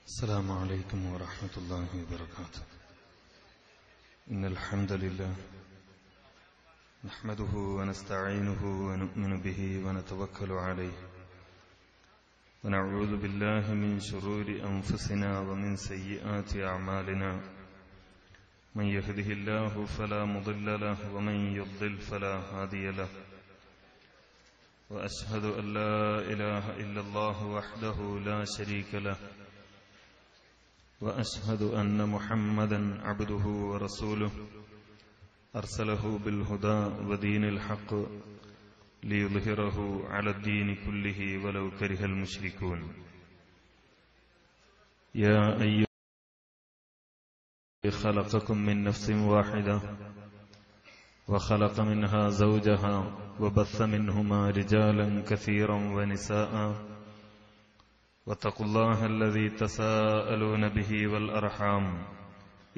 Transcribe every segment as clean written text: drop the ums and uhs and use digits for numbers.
السلام عليكم ورحمة الله وبركاته. إن الحمد لله نحمده ونستعينه ونؤمن به ونتوكل عليه ونعوذ بالله من شرور أنفسنا ومن سيئات أعمالنا. من يهده الله فلا مضل له ومن يضلل فلا هادي له. وأشهد أن لا إله إلا الله وحده لا شريك له. وأشهد أن محمدا عبده ورسوله أرسله بالهدى ودين الحق ليظهره على الدين كله ولو كره المشركون. يا أيها خلقكم من نفس واحدة وخلق منها زوجها وبث منهما رجالا كثيرا ونساء واتقوا الله الذي تساءلون به والأرحام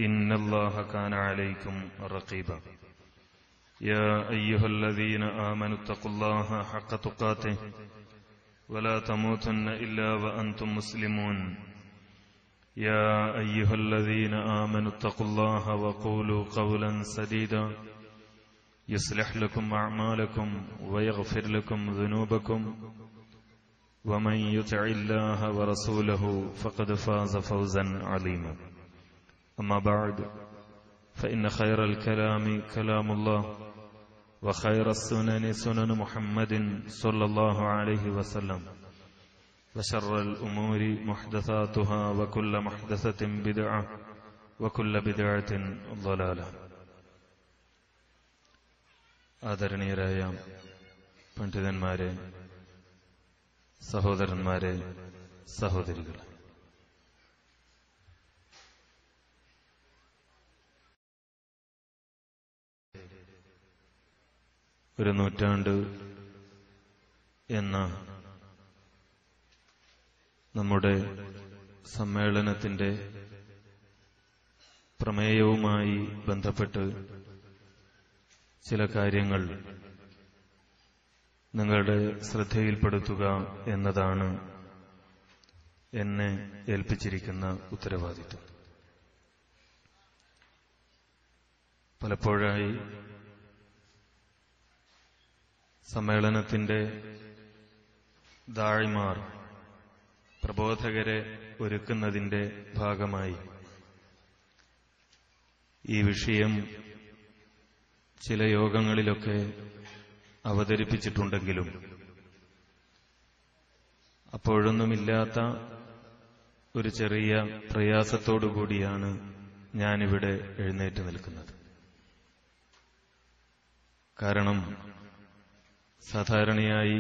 إن الله كان عليكم رقيبا. يا أيها الذين آمنوا اتقوا الله حق تقاته ولا تموتن إلا وأنتم مسلمون. يا أيها الذين آمنوا اتقوا الله وقولوا قولا سديدا يصلح لكم أعمالكم ويغفر لكم ذنوبكم ومن يطع الله ورسوله فقد فاز فوزا عظيما. أما بعد فإن خير الكلام كلام الله وخير السنن سنن محمد صلى الله عليه وسلم وشر الأمور محدثاتها وكل محدثة بدعة وكل بدعة ضلالة. ആദരണീയരായ പണ്ഡിതന്മാരെ, സഹോദരന്മാരെ, സഹോദരികളെ, ഒരു നൂറ്റാണ്ട് എന്ന നമ്മുടെ സമ്മേളനത്തിന്റെ പ്രമേയവുമായി ബന്ധപ്പെട്ട് ചില കാര്യങ്ങൾ നിങ്ങളുടെ ശ്രദ്ധയിൽപ്പെടുത്തുക എന്നതാണ് എന്നെ ഏൽപ്പിച്ചിരിക്കുന്ന ഉത്തരവാദിത്വം. പലപ്പോഴായി സമ്മേളനത്തിന്റെ ദാഴിമാർ പ്രബോധകരെ ഒരുക്കുന്നതിന്റെ ഭാഗമായി ഈ വിഷയം ചില യോഗങ്ങളിലൊക്കെ അവതരിപ്പിച്ചിട്ടുണ്ടെങ്കിലും അപ്പോഴൊന്നുമില്ലാത്ത ഒരു ചെറിയ പ്രയാസത്തോടുകൂടിയാണ് ഞാനിവിടെ എഴുന്നേറ്റ് നിൽക്കുന്നത്. കാരണം സാധാരണയായി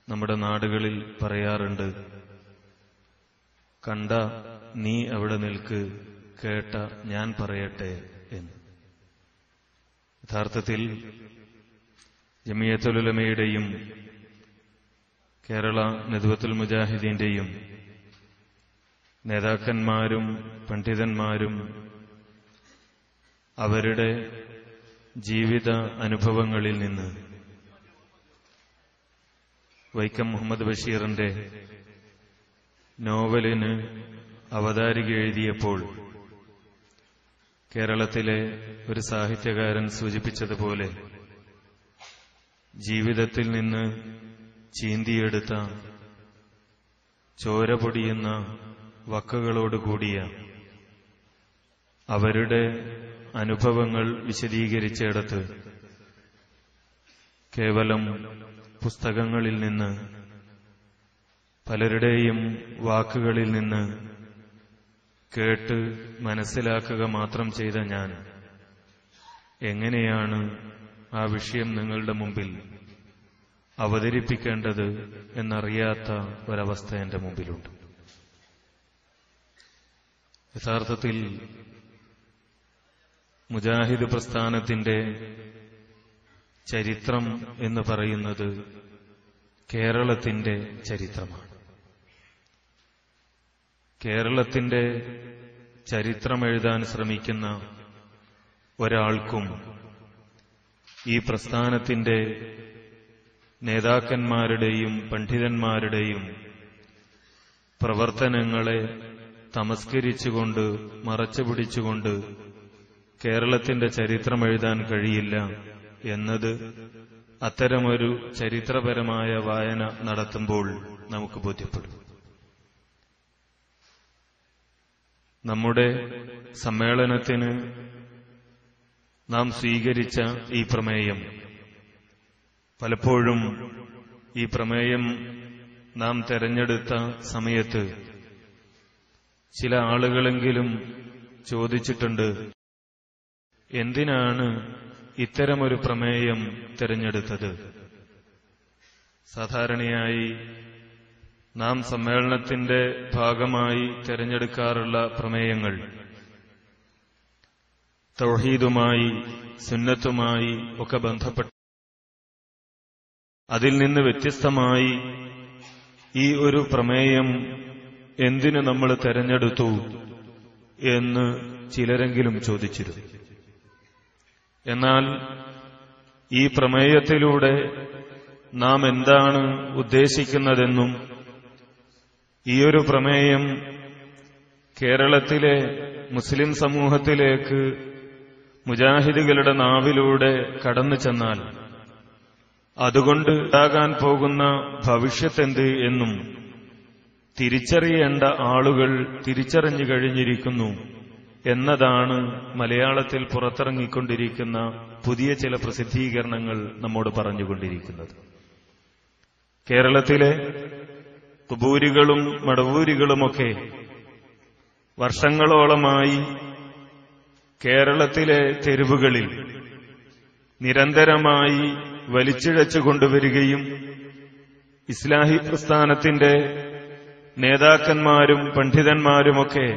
നമ്മുടെ നാടുകളിൽ പറയാറുണ്ട്, കണ്ട നീ അവിടെ നിൽക്ക്, കേട്ട ഞാൻ പറയട്ടെ എന്ന്. യഥാർത്ഥത്തിൽ ജമിയത്തുൽ ഉലമയുടെയും കേരള നദ്വത്തുൽ മുജാഹിദീന്റെയും നേതാക്കന്മാരും പണ്ഡിതന്മാരും അവരുടെ ജീവിത അനുഭവങ്ങളിൽ നിന്ന് വൈക്കം മുഹമ്മദ് ബഷീറിന്റെ നോവലിന് അവതാരിക എഴുതിയപ്പോൾ കേരളത്തിലെ ഒരു സാഹിത്യകാരൻ സൂചിപ്പിച്ചതുപോലെ ജീവിതത്തിൽ നിന്ന് ചീന്തിയെടുത്ത ചോര പൊടിയുന്ന വക്കുകളോടുകൂടിയ അവരുടെ അനുഭവങ്ങൾ വിശദീകരിച്ചിടത്ത് കേവലം പുസ്തകങ്ങളിൽ നിന്ന്, പലരുടെയും വാക്കുകളിൽ നിന്ന് കേട്ട് മനസ്സിലാക്കുക മാത്രം ചെയ്ത ഞാൻ എങ്ങനെയാണ് ആ വിഷയം നിങ്ങളുടെ മുമ്പിൽ അവതരിപ്പിക്കേണ്ടത് എന്നറിയാത്ത ഒരവസ്ഥ എന്റെ മുമ്പിലുണ്ട്. യഥാർത്ഥത്തിൽ മുജാഹിദ് പ്രസ്ഥാനത്തിന്റെ ചരിത്രം എന്ന് പറയുന്നത് കേരളത്തിന്റെ ചരിത്രമാണ്. കേരളത്തിന്റെ ചരിത്രം എഴുതാൻ ശ്രമിക്കുന്ന ഒരാൾക്കും ഈ പ്രസ്ഥാനത്തിന്റെ നേതാക്കന്മാരുടെയും പണ്ഡിതന്മാരുടെയും പ്രവർത്തനങ്ങളെ തമസ്കരിച്ചുകൊണ്ട് മറച്ചുപിടിച്ചുകൊണ്ട് കേരളത്തിന്റെ ചരിത്രം എഴുതാൻ കഴിയില്ല എന്നത് അത്തരമൊരു ചരിത്രപരമായ വായന നടത്തുമ്പോൾ നമുക്ക് ബോധ്യപ്പെടും. നമ്മുടെ സമ്മേളനത്തിന് നാം സ്വീകരിച്ച ഈ പ്രമേയം, പലപ്പോഴും ഈ പ്രമേയം നാം തെരഞ്ഞെടുത്ത സമയത്ത് ചില ആളുകളെങ്കിലും ചോദിച്ചിട്ടുണ്ട്, എന്തിനാണ് ഇത്തരമൊരു പ്രമേയം തിരഞ്ഞെടുത്തത്? സാധാരണയായി നാം സമ്മേളനത്തിന്റെ ഭാഗമായി തിരഞ്ഞെടുക്കാറുള്ള പ്രമേയങ്ങൾ തൗഹീദുമായി സുന്നത്തുമായി ഒക്കെ ബന്ധപ്പെട്ട, അതിൽ നിന്ന് വ്യത്യസ്തമായി ഈ ഒരു പ്രമേയം എന്തിനു നമ്മൾ തെരഞ്ഞെടുത്തു എന്ന് ചിലരെങ്കിലും ചോദിച്ചിരുന്നു. എന്നാൽ ഈ പ്രമേയത്തിലൂടെ നാം എന്താണ് ഉദ്ദേശിക്കുന്നതെന്നും ഈയൊരു പ്രമേയം കേരളത്തിലെ മുസ്ലിം സമൂഹത്തിലേക്ക് മുജാഹിദുകളുടെ നാവിലൂടെ കടന്നു ചെന്നാൽ അതുകൊണ്ട് ഉണ്ടാകാൻ പോകുന്ന ഭവിഷ്യത്തെന്ത് എന്നും തിരിച്ചറിയേണ്ട ആളുകൾ തിരിച്ചറിഞ്ഞു കഴിഞ്ഞിരിക്കുന്നു എന്നതാണ് മലയാളത്തിൽ പുറത്തിറങ്ങിക്കൊണ്ടിരിക്കുന്ന പുതിയ ചില പ്രസിദ്ധീകരണങ്ങൾ നമ്മോട് പറഞ്ഞുകൊണ്ടിരിക്കുന്നത്. കേരളത്തിലെ കുബൂരികളും മടവൂരികളുമൊക്കെ വർഷങ്ങളോളമായി കേരളത്തിലെ തെരുവുകളിൽ നിരന്തരമായി വലിച്ചിഴച്ചു കൊണ്ടുവരികയും ഇസ്ലാഹി പ്രസ്ഥാനത്തിന്റെ നേതാക്കന്മാരും പണ്ഡിതന്മാരുമൊക്കെ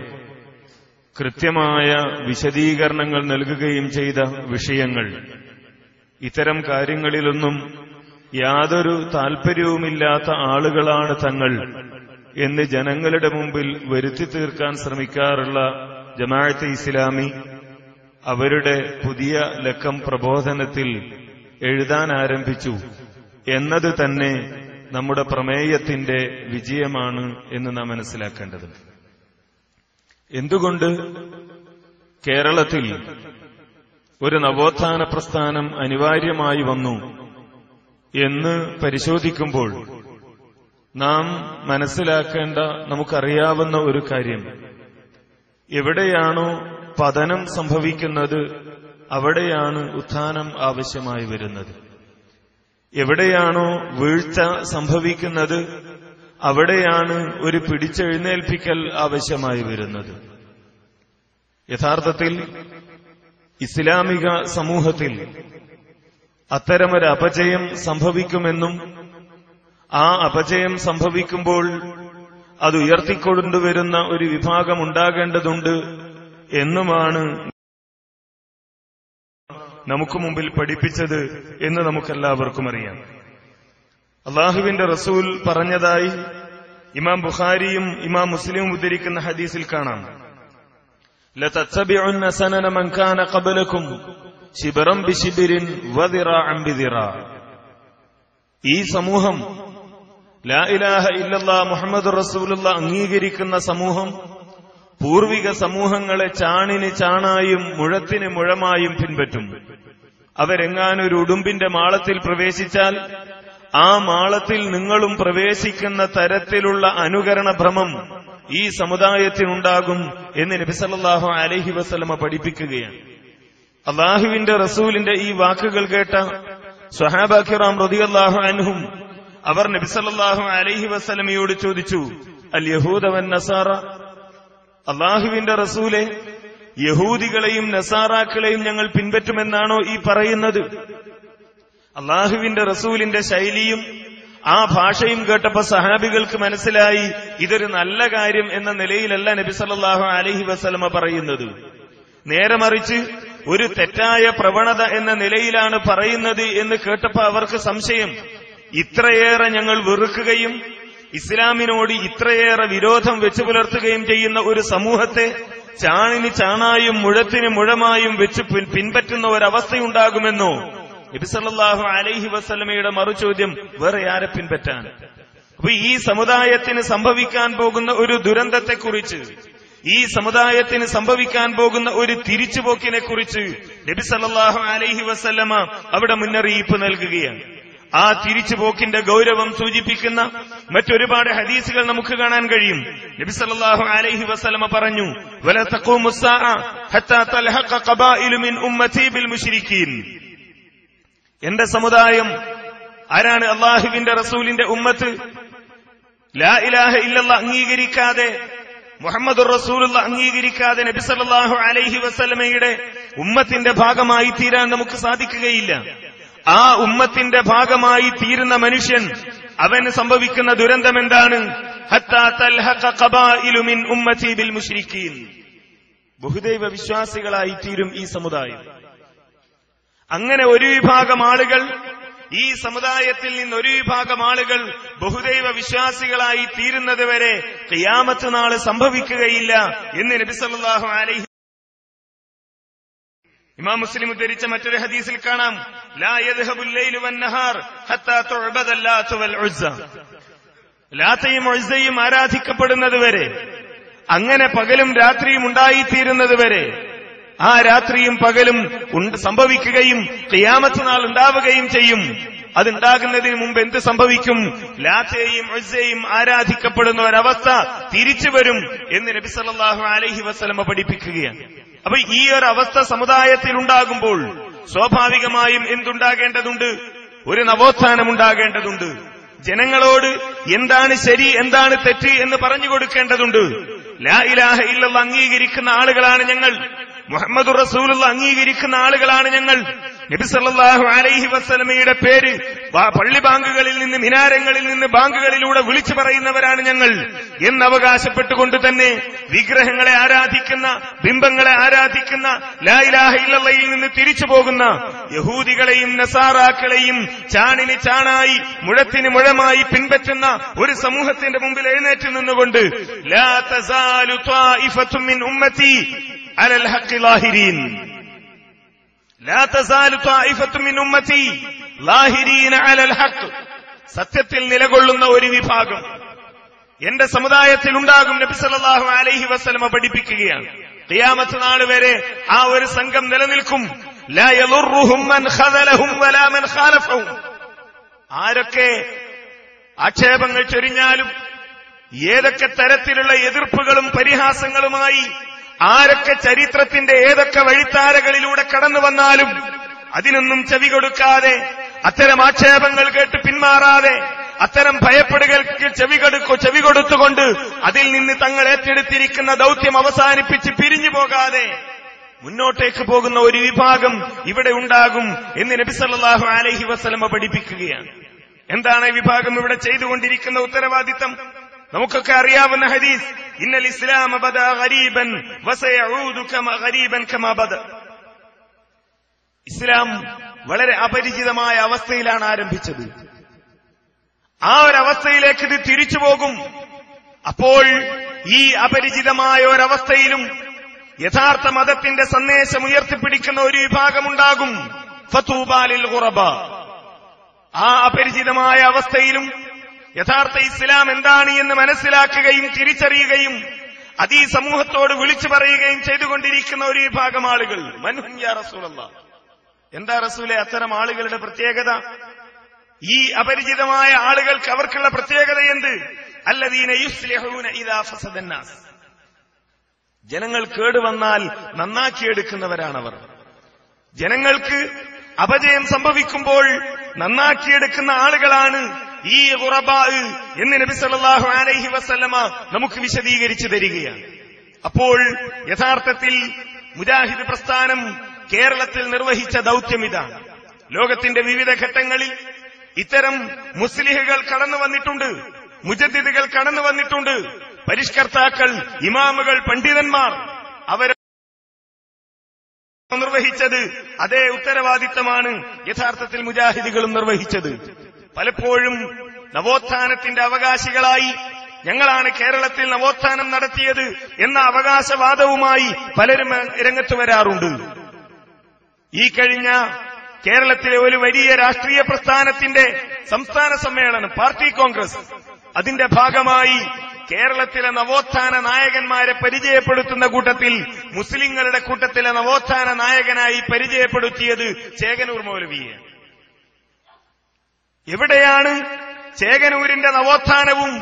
കൃത്യമായ വിശദീകരണങ്ങൾ നൽകുകയും ചെയ്ത വിഷയങ്ങൾ, ഇത്തരം കാര്യങ്ങളിലൊന്നും യാതൊരു താൽപര്യവുമില്ലാത്ത ആളുകളാണ് തങ്ങൾ എന്ന് ജനങ്ങളുടെ മുമ്പിൽ വരുത്തി തീർക്കാൻ ശ്രമിക്കാറുള്ള ജമാഅത്തെ ഇസ്ലാമി അവരുടെ പുതിയ ലക്കം പ്രബോധനത്തിൽ എഴുതാൻ ആരംഭിച്ചു എന്നത് തന്നെ നമ്മുടെ പ്രമേയത്തിന്റെ വിജയമാണ് എന്ന് നാം മനസ്സിലാക്കേണ്ടതുണ്ട്. എന്തുകൊണ്ട് കേരളത്തിൽ ഒരു നവോത്ഥാന പ്രസ്ഥാനം അനിവാര്യമായി വന്നു എന്ന് പരിശോധിക്കുമ്പോൾ നാം മനസ്സിലാക്കേണ്ട, നമുക്കറിയാവുന്ന ഒരു കാര്യം, എവിടെയാണോ പതനം സംഭവിക്കുന്നത് അവിടെയാണ് ഉത്ഥാനം ആവശ്യമായി വരുന്നത്. എവിടെയാണോ വീഴ്ച സംഭവിക്കുന്നത് അവിടെയാണ് ഒരു പിടിച്ചെഴുന്നേൽപ്പിക്കൽ ആവശ്യമായി വരുന്നത്. യഥാർത്ഥത്തിൽ ഇസ്ലാമിക സമൂഹത്തിൽ അത്തരമൊരു അപജയം സംഭവിക്കുമെന്നും ആ അപജയം സംഭവിക്കുമ്പോൾ അത് ഉയർത്തിക്കൊണ്ടുവരുന്ന ഒരു വിഭാഗം ഉണ്ടാകേണ്ടതുണ്ട് എന്നുമാണ് നമുക്ക് മുമ്പിൽ പഠിപ്പിച്ചത് എന്ന് നമുക്കെല്ലാവർക്കും അറിയാം. അല്ലാഹുവിന്റെ റസൂൽ പറഞ്ഞതായി ഇമാം ബുഖാരിയും ഇമാം മുസ്ലിമും ഉദ്ധരിക്കുന്ന ഹദീസിൽ കാണാം, ലതത്തബിഉന്ന സനന മൻ കാന ഖബലകും ശിബ്റൻ ബിശിബ്രിൻ വദിറാഅൻ ബിദിറാ. ഈ സമൂഹം ലാ ഇലാഹ ഇല്ലല്ലാഹ് മുഹമ്മദുർ റസൂലുള്ളാഹ് അംഗീകരിക്കുന്ന സമൂഹം പൂർവിക സമൂഹങ്ങളെ ചാണിന് ചാണായും മുഴത്തിന് മുഴമായും പിൻപറ്റും. അവരെങ്ങാനൊരു ഉടുമ്പിന്റെ മാളത്തിൽ പ്രവേശിച്ചാൽ ആ മാളത്തിൽ നിങ്ങളും പ്രവേശിക്കുന്ന തരത്തിലുള്ള അനുകരണ ഭ്രമം ഈ സമുദായത്തിനുണ്ടാകും എന്ന് നബി സല്ലല്ലാഹു അലൈഹി വസല്ലമ പഠിപ്പിക്കുകയാണ്. അല്ലാഹുവിന്റെ റസൂലിന്റെ ഈ വാക്കുകൾ കേട്ട സ്വഹാബ കിറാം റളിയല്ലാഹു അൻഹും അവർ നബി സല്ലല്ലാഹു അലൈഹി വസല്ലമയോട് ചോദിച്ചു, അൽ യഹൂദ വൻ നസാറ, അല്ലാഹുവിന്റെ റസൂലെ, യഹൂദികളെയും നസാറാക്കളെയും ഞങ്ങൾ പിൻപറ്റുമെന്നാണോ ഈ പറയുന്നത്? അല്ലാഹുവിന്റെ റസൂലിന്റെ ശൈലിയും ആ ഭാഷയും കേട്ടപ്പോ സഹാബികൾക്ക് മനസ്സിലായി ഇതൊരു നല്ല കാര്യം എന്ന നിലയിലല്ല നബി സല്ലല്ലാഹു അലൈഹി വസല്ലമ പറയുന്നത്. നേരെ മറിച്ച് ഒരു തെറ്റായ പ്രവണത എന്ന നിലയിലാണ് പറയുന്നത് എന്ന് കേട്ടപ്പോ അവർക്ക് സംശയം. ഇത്രയേറെ ഞങ്ങൾ വെറുക്കുകയും ഇസ്ലാമിനോട് ഇത്രയേറെ വിരോധം വെച്ചു പുലർത്തുകയും ചെയ്യുന്ന ഒരു സമൂഹത്തെ ചാണിന് ചാണായും മുഴത്തിന് മുഴമായും വെച്ച് പിൻപറ്റുന്ന ഒരവസ്ഥയുണ്ടാകുമെന്നോ? നബി സല്ലല്ലാഹു അലൈഹി വസല്ലമയുടെ മറുചോദ്യം, വേറെ ആരെ പിൻപറ്റാൻ? അപ്പൊ ഈ സമുദായത്തിന് സംഭവിക്കാൻ പോകുന്ന ഒരു ദുരന്തത്തെക്കുറിച്ച്, ഈ സമുദായത്തിന് സംഭവിക്കാൻ പോകുന്ന ഒരു തിരിച്ചുപോക്കിനെക്കുറിച്ച് നബി സല്ലല്ലാഹു അലൈഹി വസല്ലമ അവിടെ മുന്നറിയിപ്പ് നൽകുകയാണ്. ആ തിരിച്ചുപോക്കിന്റെ ഗൗരവം സൂചിപ്പിക്കുന്ന മറ്റൊരുപാട് ഹദീസുകൾ നമുക്ക് കാണാൻ കഴിയും. നബി സല്ലല്ലാഹു അലൈഹി വസല്ലമ പറഞ്ഞു, വല തഖൂമു സ്സാഅ ഹത്താ തൽഹഖ ഖബായിലു മിൻ ഉമ്മതി ബിൽ മുശ്രിക്കീൻ. എന്റെ സമുദായം ആരാണ്? അല്ലാഹുവിന്റെ റസൂലിന്റെ ഉമ്മത്ത് ലാ ഇലാഹ ഇല്ലല്ലാഹ് അംഗീകരിക്കാതെ, മുഹമ്മദുർ റസൂലുള്ളാഹ് അംഗീകരിക്കാതെ നബി സല്ലല്ലാഹു അലൈഹി വസല്ലമയുടെ ഉമ്മത്തിന്റെ ഭാഗമായി തീരാൻ നമുക്ക് സാധിക്കുകയില്ല. ആ ഉമ്മത്തിന്റെ ഭാഗമായി തീരുന്ന മനുഷ്യൻ, അവന് സംഭവിക്കുന്ന ദുരന്തം എന്താണ്? ഹത്താ തൽഹഖ ഖബായിലു മിൻ ഉമ്മതി ബിൽ മുശ്രിക്കീൻ. ബഹുദൈവ വിശ്വാസികളായി തീരും ഈ സമുദായം. അങ്ങനെ ഒരു വിഭാഗം ആളുകൾ, ഈ സമുദായത്തിൽ നിന്ന് ഒരു വിഭാഗം ആളുകൾ ബഹുദൈവ വിശ്വാസികളായി തീരുന്നത് വരെ ഖിയാമത്ത് നാൾ സംഭവിക്കുകയില്ല എന്ന് നബി സല്ലല്ലാഹു അലൈഹി. ഇമാം മുസ്ലിം ഉദ്ധരിച്ച മറ്റൊരു ഹദീസിൽ കാണാം, ലാ യദ്ഹബുൽ ലൈലു വന്നഹാർ ഹത്താ തുഅബദൽ ലാത്ത് വൽ ഉസ്സ. ലാത്തയും ഉസ്സയും ആരാധിക്കപ്പെടുന്നത് വരെ, അങ്ങനെ പകലും രാത്രിയും ഉണ്ടായിത്തീരുന്നത് വരെ, ആ രാത്രിയും പകലും സംഭവിക്കുകയും ഖിയാമത്ത് നാൾ ഉണ്ടാവുകയും ചെയ്യും. അതുണ്ടാകുന്നതിന് മുമ്പ് എന്ത് സംഭവിക്കും? ലാത്തയെയും ഉസ്സയെയും ആരാധിക്കപ്പെടുന്ന ഒരവസ്ഥ തിരിച്ചു വരും എന്ന് നബി സല്ലല്ലാഹു അലൈഹി വസല്ലമ പഠിപ്പിക്കുകയാണ്. അപ്പൊ ഈ ഒരു അവസ്ഥ സമുദായത്തിൽ ഉണ്ടാകുമ്പോൾ സ്വാഭാവികമായും എന്തുണ്ടാകേണ്ടതുണ്ട്? ഒരു നവോത്ഥാനം ഉണ്ടാകേണ്ടതുണ്ട്. ജനങ്ങളോട് എന്താണ് ശരി, എന്താണ് തെറ്റ് എന്ന് പറഞ്ഞു കൊടുക്കേണ്ടതുണ്ട്. ലാ ഇലാഹ ഇല്ലല്ലാഹ് അംഗീകരിക്കുന്ന ആളുകളാണ് ഞങ്ങൾ, മുഹമ്മദുർ റസൂലുള്ളാഹ് അംഗീകരിക്കുന്ന ആളുകളാണ് ഞങ്ങൾ, നബി സല്ലല്ലാഹു അലൈഹി വസല്ലമയുടെ പേര് പള്ളി ബാങ്കുകളിൽ നിന്ന്, മിനാരങ്ങളിൽ നിന്ന്, ബാങ്കുകളിലൂടെ വിളിച്ചു പറയുന്നവരാണ് ഞങ്ങൾ എന്നവകാശപ്പെട്ടുകൊണ്ട് തന്നെ വിഗ്രഹങ്ങളെ ആരാധിക്കുന്ന, ബിംബങ്ങളെ ആരാധിക്കുന്ന, ലാ ഇലാഹ ഇല്ലല്ലാഹയിൽ നിന്ന് തിരിച്ചു പോകുന്ന യഹൂദികളെയും നസാറാക്കളെയും ചാണിന് ചാണായി, മുഴത്തിന് മുഴമായി പിൻപറ്റുന്ന ഒരു സമൂഹത്തിന്റെ മുമ്പിൽ എഴുന്നേറ്റ് നിന്നുകൊണ്ട് ലാ തസാലു ത്വായിഫത്തും മിൻ ഉമ്മതി അലൽ ഹഖ് ലാഹിരീൻ, ലാ തസാലു ത്വായിഫത്തും മിൻ ഉമ്മതി ലാഹിരീന അലൽ ഹഖ്, സത്യത്തിൽ നിലകൊള്ളുന്ന ഒരു വിഭാഗം എന്റെ സമുദായത്തിൽ ഉണ്ടാകും. നബി സല്ലല്ലാഹു അലൈഹി വസല്ലമ പഠിപ്പിക്കുകയാണ്. ഖിയാമത്ത് നാൾ വരെ ആ ഒരു സംഘം നിലനിൽക്കും. ലാ യളുറുഹും മൻ ഖദലഹും വലാ മൻ ഖാലഫഹും. ആരൊക്കെ ആക്ഷേപങ്ങൾ ചൊരിഞ്ഞാലും, ഏതൊക്കെ തരത്തിലുള്ള എതിർപ്പുകളും പരിഹാസങ്ങളുമായി ആരൊക്കെ ചരിത്രത്തിന്റെ ഏതൊക്കെ വഴിത്താരകളിലൂടെ കടന്നു വന്നാലും അതിനൊന്നും ചെവി കൊടുക്കാതെ, അത്തരം ആക്ഷേപങ്ങൾ കേട്ട് പിന്മാറാതെ, അത്തരം ഭയപ്പെടുകൾക്ക് ചെവി കൊടുത്തുകൊണ്ട് അതിൽ നിന്ന് തങ്ങൾ ഏറ്റെടുത്തിരിക്കുന്ന ദൗത്യം അവസാനിപ്പിച്ച് പിരിഞ്ഞു പോകാതെ മുന്നോട്ടേക്ക് പോകുന്ന ഒരു വിഭാഗം ഇവിടെ ഉണ്ടാകും എന്ന് നബി സല്ലല്ലാഹു അലൈഹി വസല്ലമ പഠിപ്പിക്കുകയാണ്. എന്താണ് ഈ വിഭാഗം ഇവിടെ ചെയ്തുകൊണ്ടിരിക്കുന്ന ഉത്തരവാദിത്തം? നമുക്കൊക്കെ അറിയാവുന്ന ഹദീസ്, ഇന്നൽ ഇസ്ലാമ ബദഅ ഗരീബൻ വസയഊദു ഗരീബൻ കമാ ബദഅ. ഇസ്ലാം വളരെ അപരിചിതമായ അവസ്ഥയിലാണ് ആരംഭിച്ചത്. ആ ഒരവസ്ഥയിലേക്ക് ഇത് തിരിച്ചു പോകും. അപ്പോൾ ഈ അപരിചിതമായ ഒരവസ്ഥയിലും യഥാർത്ഥ മതത്തിന്റെ സന്ദേശം ഉയർത്തിപ്പിടിക്കുന്ന ഒരു വിഭാഗമുണ്ടാകും. ഫതൂബാ ലിൽ ഖുറബ. ആ അപരിചിതമായ അവസ്ഥയിലും യഥാർത്ഥ ഇസ്ലാം എന്താണ് എന്ന് മനസ്സിലാക്കുകയും തിരിച്ചറിയുകയും അത് ഈ സമൂഹത്തോട് വിളിച്ചു പറയുകയും ചെയ്തുകൊണ്ടിരിക്കുന്ന ഒരു വിഭാഗം ആളുകൾ. മൻഹും യാ റസൂലല്ലാഹ്, എന്താ റസൂലെ അത്തരം ആളുകളുടെ പ്രത്യേകത? ഈ അപരിചിതമായ ആളുകൾക്ക് അവർക്കുള്ള പ്രത്യേകത എന്ത്? അല്ലദീന യുസ്ലിഹൂന ഇദാ ഫസദന്നാസ്. ജനങ്ങൾ കേടുവന്നാൽ നന്നാക്കിയെടുക്കുന്നവരാണവർ. ജനങ്ങൾക്ക് അപജയം സംഭവിക്കുമ്പോൾ നന്നാക്കിയെടുക്കുന്ന ആളുകളാണ് ഈ ഖുറബാ എന്ന് നബി സല്ലല്ലാഹു അലൈഹി വസല്ലമ നമുക്ക് വിശദീകരിച്ചു തരികയാണ്. അപ്പോൾ യഥാർത്ഥത്തിൽ മുജാഹിദ് പ്രസ്ഥാനം കേരളത്തിൽ നിർവഹിച്ച ദൗത്യം ഇതാണ്. ലോകത്തിന്റെ വിവിധ ഘട്ടങ്ങളിൽ ഇത്തരം മുസ്ലിഹുകൾ കടന്നു വന്നിട്ടുണ്ട്, മുജദ്ദിദുകൾ കടന്നു വന്നിട്ടുണ്ട്, പരിഷ്കർത്താക്കൾ, ഇമാമുകൾ, പണ്ഡിതന്മാർ. അവർ നിർവഹിച്ചത് അതേ ഉത്തരവാദിത്തമാണ് യഥാർത്ഥത്തിൽ മുജാഹിദുകളും നിർവഹിച്ചത്. പലപ്പോഴും നവോത്ഥാനത്തിന്റെ അവകാശികളായി ഞങ്ങളാണ് കേരളത്തിൽ നവോത്ഥാനം നടത്തിയത് എന്ന അവകാശവാദവുമായി പലരും രംഗത്ത് വരാറുണ്ട്. ഈ കഴിഞ്ഞ കേരളത്തിലെ ഒരു വലിയ രാഷ്ട്രീയ പ്രസ്ഥാനത്തിന്റെ സംസ്ഥാന സമ്മേളനം, പാർട്ടി കോൺഗ്രസ്, അതിന്റെ ഭാഗമായി കേരളത്തിലെ നവോത്ഥാന നായകന്മാരെ പരിചയപ്പെടുത്തുന്ന കൂട്ടത്തിൽ മുസ്ലിങ്ങളുടെ കൂട്ടത്തിലെ നവോത്ഥാന നായകനായി പരിചയപ്പെടുത്തിയത് ചേകനൂർ മൗലവിയെ. എവിടെയാണ് ചേകനൂരിന്റെ നവോത്ഥാനവും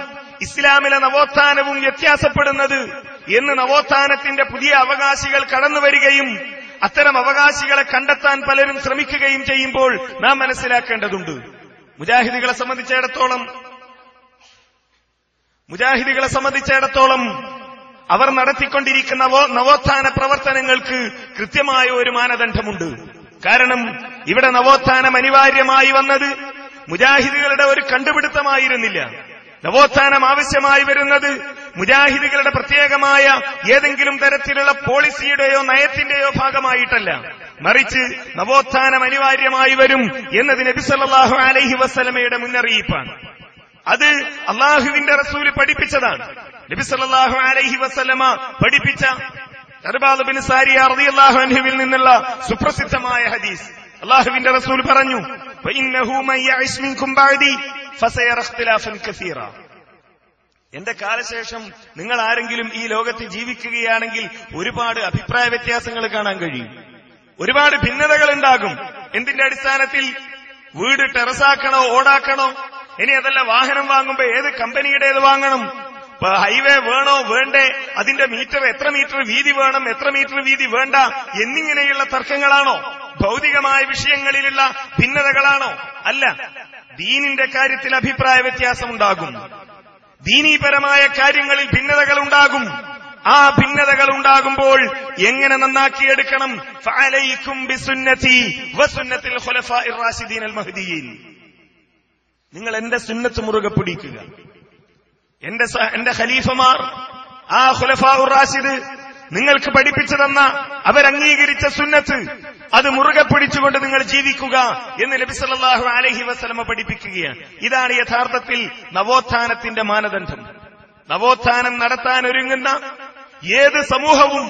ഇസ്ലാമിലെ നവോത്ഥാനവും വ്യത്യാസപ്പെടുന്നത് എന്ന് നവോത്ഥാനത്തിന്റെ പുതിയ അവകാശികൾ കടന്നുവരികയും അത്തരം അവകാശികളെ കണ്ടെത്താൻ പലരും ശ്രമിക്കുകയും ചെയ്യുമ്പോൾ നാം മനസ്സിലാക്കേണ്ടതുണ്ട്. മുജാഹിദുകളെ സംബന്ധിച്ചിടത്തോളം അവർ നടത്തിക്കൊണ്ടിരിക്കുന്ന നവോത്ഥാന പ്രവർത്തനങ്ങൾക്ക് കൃത്യമായ ഒരു മാനദണ്ഡമുണ്ട്. കാരണം ഇവിടെ നവോത്ഥാനം അനിവാര്യമായി വന്നത് മുജാഹിദുകളുടെ ഒരു കണ്ടുപിടുത്തമായിരുന്നില്ല. നവോത്ഥാനം ആവശ്യമായി വരുന്നത് മുജാഹിദുകളുടെ പ്രത്യേകമായ ഏതെങ്കിലും തരത്തിലുള്ള പോളിസിയുടെയോ നയത്തിന്റെയോ ഭാഗമായിട്ടല്ല, മറിച്ച് നവോത്ഥാനം അനിവാര്യമായി വരും എന്നത് നബി സല്ലല്ലാഹു അലൈഹി വസല്ലമയുടെ മുന്നറിയിപ്പാണ്. അത് അള്ളാഹുവിന്റെ റസൂല് പഠിപ്പിച്ചതാണ്. നബി സല്ലല്ലാഹു അലൈഹി വസല്ലമ പഠിപ്പിച്ച അർബാദ് ബിൻ സാരിയ റളിയല്ലാഹു അൻഹുവിൽ നിന്നുള്ള സുപ്രസിദ്ധമായ ഹദീസ്. അള്ളാഹുവിന്റെ റസൂൽ പറഞ്ഞു, ഫഇന്നഹു മൻ യഇശ് മിൻകും ബഅദി ഫസയറ ഇഖ്തിലാഫൻ കസീറ. എന്റെ കാലശേഷം നിങ്ങൾ ആരെങ്കിലും ഈ ലോകത്ത് ജീവിക്കുകയാണെങ്കിൽ ഒരുപാട് അഭിപ്രായ വ്യത്യാസങ്ങൾ കാണാൻ കഴിയും, ഒരുപാട് ഭിന്നതകൾ ഉണ്ടാകും. എന്തിന്റെ അടിസ്ഥാനത്തിൽ? വീട് ടെറസാക്കണോ ഓടാക്കണോ, ഇനി അതല്ല വാഹനം വാങ്ങുമ്പോ ഏത് കമ്പനിയുടേത് വാങ്ങണം, ഹൈവേ വേണോ വേണ്ടേ, അതിന്റെ മീറ്റർ എത്ര മീറ്റർ വീതി വേണം, എത്ര മീറ്റർ വീതി വേണ്ട എന്നിങ്ങനെയുള്ള തർക്കങ്ങളാണോ? ഭൗതികമായ വിഷയങ്ങളിലുള്ള ഭിന്നതകളാണോ? അല്ല. ദീനിന്റെ കാര്യത്തിൽ അഭിപ്രായ വ്യത്യാസമുണ്ടാകും, ദീനീപരമായ കാര്യങ്ങളിൽ ഭിന്നതകൾ ഉണ്ടാകും. ആ ഭിന്നതകൾ ഉണ്ടാകുമ്പോൾ എങ്ങനെ നന്നാക്കിയെടുക്കണം? ഫഅലൈക്കും ബിസുന്നതി വസുന്നത്തിൽ ഖുലഫാഇർ റാഷിദീൻ അൽ മഹ്ദിയീൻ. നിങ്ങൾ എന്റെ സുന്നത്ത് മുറുകെ പിടിക്കുക. എന്റെ ഖലീഫമാർ, ആ ഖുലഫാഉർ റാഷിദ് നിങ്ങൾക്ക് പഠിപ്പിച്ചു തന്ന, അവരംഗീകരിച്ച സുന്നത്ത്, അത് മുറുകെ പിടിച്ചുകൊണ്ട് നിങ്ങൾ ജീവിക്കുക എന്ന് നബി സല്ലല്ലാഹു അലൈഹി വസല്ലമ പഠിപ്പിക്കുകയാണ്. ഇതാണ് യഥാർത്ഥത്തിൽ നവോത്ഥാനത്തിന്റെ മാനദണ്ഡം. നവോത്ഥാനം നടത്താൻ ഒരുങ്ങുന്ന ഏത് സമൂഹവും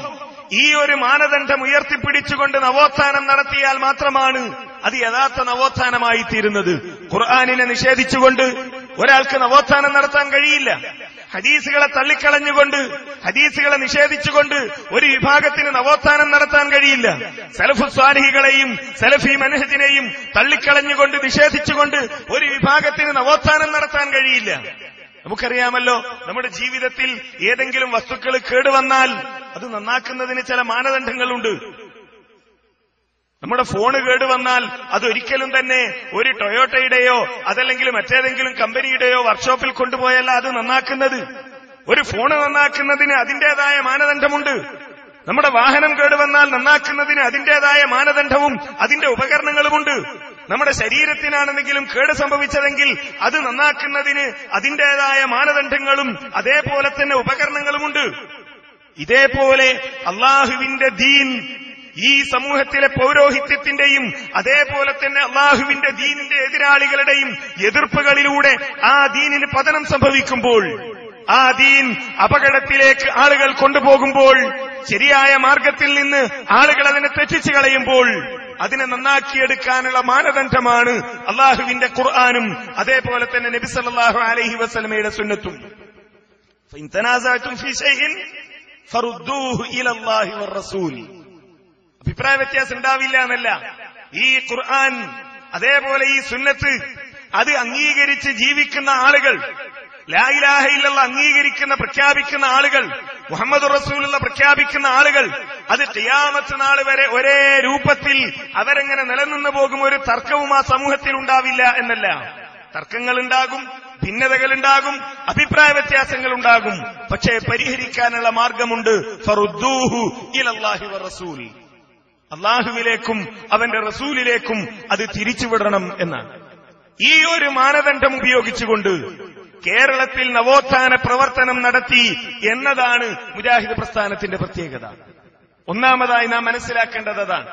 ഈ ഒരു മാനദണ്ഡം ഉയർത്തിപ്പിടിച്ചുകൊണ്ട് നവോത്ഥാനം നടത്തിയാൽ മാത്രമാണ് അത് യഥാർത്ഥ നവോത്ഥാനമായി തീരുന്നത്. ഖുർആനിനെ നിഷേധിച്ചുകൊണ്ട് ഒരാൾക്ക് നവോത്ഥാനം നടത്താൻ കഴിയില്ല. ഹദീസുകളെ തള്ളിക്കളഞ്ഞുകൊണ്ട്, ഹദീസുകളെ നിഷേധിച്ചുകൊണ്ട് ഒരു വിഭാഗത്തിന് നവോത്ഥാനം നടത്താൻ കഴിയില്ല. സലഫു സ്വാലിഹികളെയും സലഫി മനഹജിനെയും തള്ളിക്കളഞ്ഞുകൊണ്ട്, നിഷേധിച്ചുകൊണ്ട് ഒരു വിഭാഗത്തിന് നവോത്ഥാനം നടത്താൻ കഴിയില്ല. നമുക്കറിയാമല്ലോ, നമ്മുടെ ജീവിതത്തിൽ ഏതെങ്കിലും വസ്തുക്കൾ കേടുവന്നാൽ അത് നന്നാക്കുന്നതിന് ചില മാനദണ്ഡങ്ങളുണ്ട്. നമ്മുടെ ഫോണ് കേടുവന്നാൽ അതൊരിക്കലും തന്നെ ഒരു ടൊയോട്ടയുടെയോ അതല്ലെങ്കിൽ മറ്റേതെങ്കിലും കമ്പനിയുടെയോ വർക്ക്ഷോപ്പിൽ കൊണ്ടുപോയല്ല അത് നന്നാക്കുന്നത്. ഒരു ഫോണ് നന്നാക്കുന്നതിന് അതിന്റേതായ മാനദണ്ഡമുണ്ട്. നമ്മുടെ വാഹനം കേടുവന്നാൽ നന്നാക്കുന്നതിന് അതിന്റേതായ മാനദണ്ഡവും അതിന്റെ ഉപകരണങ്ങളുമുണ്ട്. നമ്മുടെ ശരീരത്തിനാണെന്നെങ്കിലും കേട് സംഭവിച്ചതെങ്കിൽ അത് നന്നാക്കുന്നതിന് അതിന്റേതായ മാനദണ്ഡങ്ങളും അതേപോലെ തന്നെ ഉപകരണങ്ങളുമുണ്ട്. ഇതേപോലെ അള്ളാഹുവിന്റെ ദീൻ ഈ സമൂഹത്തിലെ പൗരോഹിത്യത്തിന്റെയും അതേപോലെ തന്നെ അള്ളാഹുവിന്റെ ദീനിന്റെ എതിരാളികളുടെയും എതിർപ്പുകളിലൂടെ ആ ദീനിന് പതനം സംഭവിക്കുമ്പോൾ, ആ ദീൻ അപകടത്തിലേക്ക് ആളുകൾ കൊണ്ടുപോകുമ്പോൾ, ശരിയായ മാർഗത്തിൽ നിന്ന് ആളുകൾ അതിനെ തെറ്റിച്ചു കളയുമ്പോൾ അതിനെ നന്നാക്കിയെടുക്കാനുള്ള മാനദണ്ഡമാണ് അള്ളാഹുവിന്റെ ഖുർആനും അതേപോലെ തന്നെ നബി സല്ലല്ലാഹു അലൈഹി വസല്ലമയുടെ സുന്നത്തും. ഫഇൻ തനാസഅതും ഫീ ശൈഇൻ ഫറുദ്ദൂഹു ഇലല്ലാഹി വറസൂൽ. അഭിപ്രായ വ്യത്യാസം ഉണ്ടാവില്ല എന്നല്ല. ഈ ഖുർആൻ അതേപോലെ ഈ സുന്നത്ത് അത് അംഗീകരിച്ച് ജീവിക്കുന്ന ആളുകൾ, ലാ ഇലാഹ ഇല്ലല്ലാഹ് അംഗീകരിക്കുന്ന പ്രഖ്യാപിക്കുന്ന ആളുകൾ, മുഹമ്മദുർ റസൂലുള്ളാഹ് പ്രഖ്യാപിക്കുന്ന ആളുകൾ, അത് ഖിയാമത്ത് നാൾ വരെ ഒരേ രൂപത്തിൽ അവരെങ്ങനെ നിലനിന്നു പോകും. ഒരു തർക്കവും ആ സമൂഹത്തിൽ ഉണ്ടാവില്ല എന്നല്ല. തർക്കങ്ങൾ ഉണ്ടാകും, ഭിന്നതകൾ ഉണ്ടാകും, അഭിപ്രായ വ്യത്യാസങ്ങൾ ഉണ്ടാകും. പക്ഷേ പരിഹരിക്കാനുള്ള മാർഗമുണ്ട്. ഫറുദ്ദൂഹു ഇലല്ലാഹി വറസൂൽ. അള്ളാഹുവിലേക്കും അവന്റെ റസൂലിലേക്കും അത് തിരിച്ചുവിടണം എന്നാണ്. ഈ ഒരു മാനദണ്ഡം ഉപയോഗിച്ചുകൊണ്ട് കേരളത്തിൽ നവോത്ഥാന പ്രവർത്തനം നടത്തി എന്നതാണ് മുജാഹിദ് പ്രസ്ഥാനത്തിന്റെ പ്രത്യേകത. ഒന്നാമതായി നാം മനസ്സിലാക്കേണ്ടത് അതാണ്.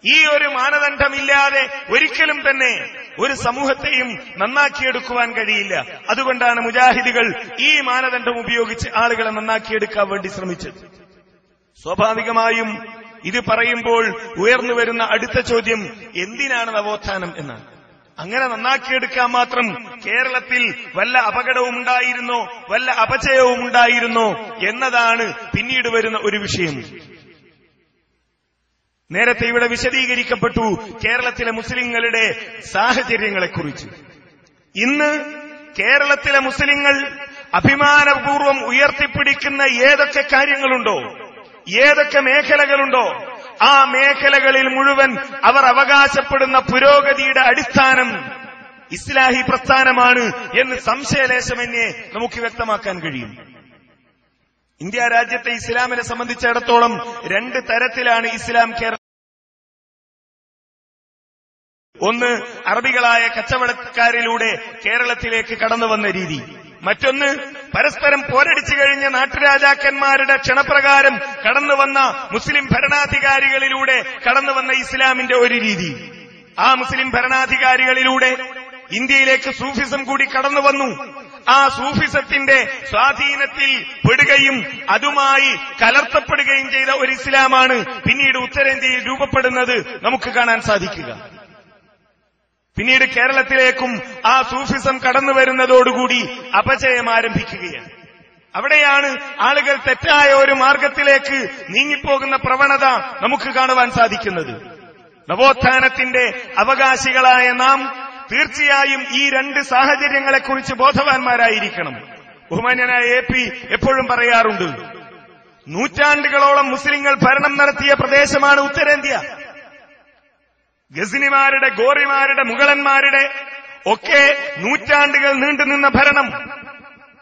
ഈ ഒരു മാനദണ്ഡമില്ലാതെ ഒരിക്കലും തന്നെ ഒരു സമൂഹത്തെയും നന്നാക്കിയെടുക്കുവാൻ കഴിയില്ല. അതുകൊണ്ടാണ് മുജാഹിദുകൾ ഈ മാനദണ്ഡം ഉപയോഗിച്ച് ആളുകളെ നന്നാക്കിയെടുക്കാൻ വേണ്ടി ശ്രമിച്ചത്. സ്വാഭാവികമായും ഇത് പറയുമ്പോൾ ഉയർന്നു വരുന്ന അടുത്ത ചോദ്യം എന്തിനാണ് നവോത്ഥാനം എന്നാണ്. അങ്ങനെ നന്നാക്കിയെടുക്കാൻ മാത്രം കേരളത്തിൽ വല്ല അപകടവും ഉണ്ടായിരുന്നോ, വല്ല അപചയവും ഉണ്ടായിരുന്നോ എന്നതാണ് പിന്നീട് വരുന്ന ഒരു വിഷയം. നേരത്തെ ഇവിടെ വിശദീകരിക്കപ്പെട്ടു കേരളത്തിലെ മുസ്ലിങ്ങളുടെ സാഹചര്യങ്ങളെക്കുറിച്ച്. ഇന്ന് കേരളത്തിലെ മുസ്ലിങ്ങൾ അഭിമാനപൂർവ്വം ഉയർത്തിപ്പിടിക്കുന്ന ഏതൊക്കെ കാര്യങ്ങളുണ്ടോ, ഏതൊക്കെ മേഖലകളുണ്ടോ, ആ മേഖലകളിൽ മുഴുവൻ അവർ അവകാശപ്പെടുന്ന പുരോഗതിയുടെ അടിസ്ഥാനം ഇസ്ലാഹി പ്രസ്ഥാനമാണ് എന്ന് സംശയലേശമന്യേ നമുക്ക് വ്യക്തമാക്കാൻ കഴിയും. ഇന്ത്യ രാജ്യത്തെ ഇസ്ലാമിനെ സംബന്ധിച്ചിടത്തോളം 2 തരത്തിലാണ് ഇസ്ലാം കേരള. ഒന്ന്, അറബികളായ കച്ചവടക്കാരിലൂടെ കേരളത്തിലേക്ക് കടന്നുവന്ന രീതി. മറ്റൊന്ന്, പരസ്പരം പോരടിച്ചു കഴിഞ്ഞ നാട്ടുരാജാക്കന്മാരുടെ ക്ഷണപ്രകാരം കടന്നുവന്ന മുസ്ലിം ഭരണാധികാരികളിലൂടെ കടന്നുവന്ന ഇസ്ലാമിന്റെ ഒരു രീതി. ആ മുസ്ലിം ഭരണാധികാരികളിലൂടെ ഇന്ത്യയിലേക്ക് സൂഫിസം കൂടി കടന്നുവന്നു. ആ സൂഫിസത്തിന്റെ സ്വാധീനത്തിൽ പെടുകയും അതുമായി കലർത്തപ്പെടുകയും ചെയ്ത ഒരു ഇസ്ലാമാണ് പിന്നീട് ഉത്തരേന്ത്യയിൽ രൂപപ്പെടുന്നത് നമുക്ക് കാണാൻ സാധിക്കുക. പിന്നീട് കേരളത്തിലേക്കും ആ സൂഫിസം കടന്നു വരുന്നതോടുകൂടി അപചയം ആരംഭിക്കുകയാണ്. അവിടെയാണ് ആളുകൾ തെറ്റായ ഒരു മാർഗത്തിലേക്ക് നീങ്ങിപ്പോകുന്ന പ്രവണത നമുക്ക് കാണുവാൻ സാധിക്കുന്നത്. നവോത്ഥാനത്തിന്റെ അവകാശികളായ നാം തീർച്ചയായും ഈ 2 സാഹചര്യങ്ങളെക്കുറിച്ച് ബോധവാന്മാരായിരിക്കണം. ബഹുമാന്യനായ AP എപ്പോഴും പറയാറുണ്ട്, നൂറ്റാണ്ടുകളോളം മുസ്ലിങ്ങൾ ഭരണം നടത്തിയ പ്രദേശമാണ് ഉത്തരേന്ത്യ. ഗസ്നിമാരുടെ, ഗോറിമാരുടെ, മുഗളന്മാരുടെ ഒക്കെ നൂറ്റാണ്ടുകൾ നീണ്ടുനിന്ന ഭരണം.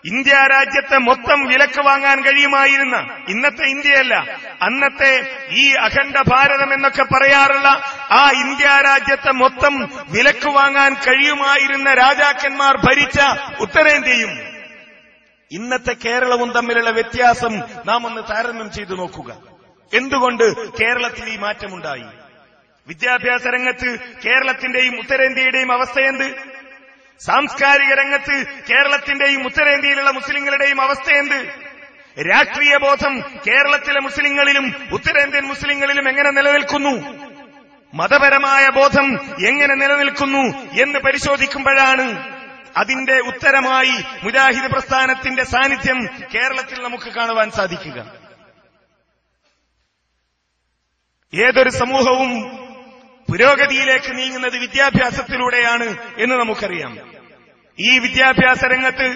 ഇന്ത്യ രാജ്യത്തെ മൊത്തം വിലക്ക് വാങ്ങാൻ കഴിയുമായിരുന്ന, ഇന്നത്തെ ഇന്ത്യയല്ല, അന്നത്തെ ഈ അഖണ്ഡ ഭാരതം എന്നൊക്കെ പറയാറുള്ള ആ ഇന്ത്യ രാജ്യത്തെ മൊത്തം വിലക്ക് വാങ്ങാൻ കഴിയുമായിരുന്ന രാജാക്കന്മാർ ഭരിച്ച ഉത്തരേന്ത്യയും ഇന്നത്തെ കേരളവും തമ്മിലുള്ള വ്യത്യാസം നാം ഒന്ന് താരതമ്യം ചെയ്തു നോക്കുക. എന്തുകൊണ്ട് കേരളത്തിൽ ഈ മാറ്റമുണ്ടായി? വിദ്യാഭ്യാസ രംഗത്ത് കേരളത്തിന്റെയും ഉത്തരേന്ത്യയുടെയും അവസ്ഥയെന്ത്? സാംസ്കാരിക രംഗത്ത് കേരളത്തിന്റെയും ഉത്തരേന്ത്യയിലുള്ള മുസ്ലിങ്ങളുടെയും അവസ്ഥയെന്ത്? രാഷ്ട്രീയ ബോധം കേരളത്തിലെ മുസ്ലിങ്ങളിലും ഉത്തരേന്ത്യൻ മുസ്ലിങ്ങളിലും എങ്ങനെ നിലനിൽക്കുന്നു? മതപരമായ ബോധം എങ്ങനെ നിലനിൽക്കുന്നു എന്ന് പരിശോധിക്കുമ്പോഴാണ് അതിന്റെ ഉത്തരമായി മുജാഹിദ് പ്രസ്ഥാനത്തിന്റെ സാന്നിധ്യം കേരളത്തിൽ നമുക്ക് കാണുവാൻ സാധിക്കുക. ഏതൊരു സമൂഹവും പുരോഗതിയിലേക്ക് നീങ്ങുന്നത് വിദ്യാഭ്യാസത്തിലൂടെയാണ് എന്ന് നമുക്കറിയാം. ഈ വിദ്യാഭ്യാസ രംഗത്ത്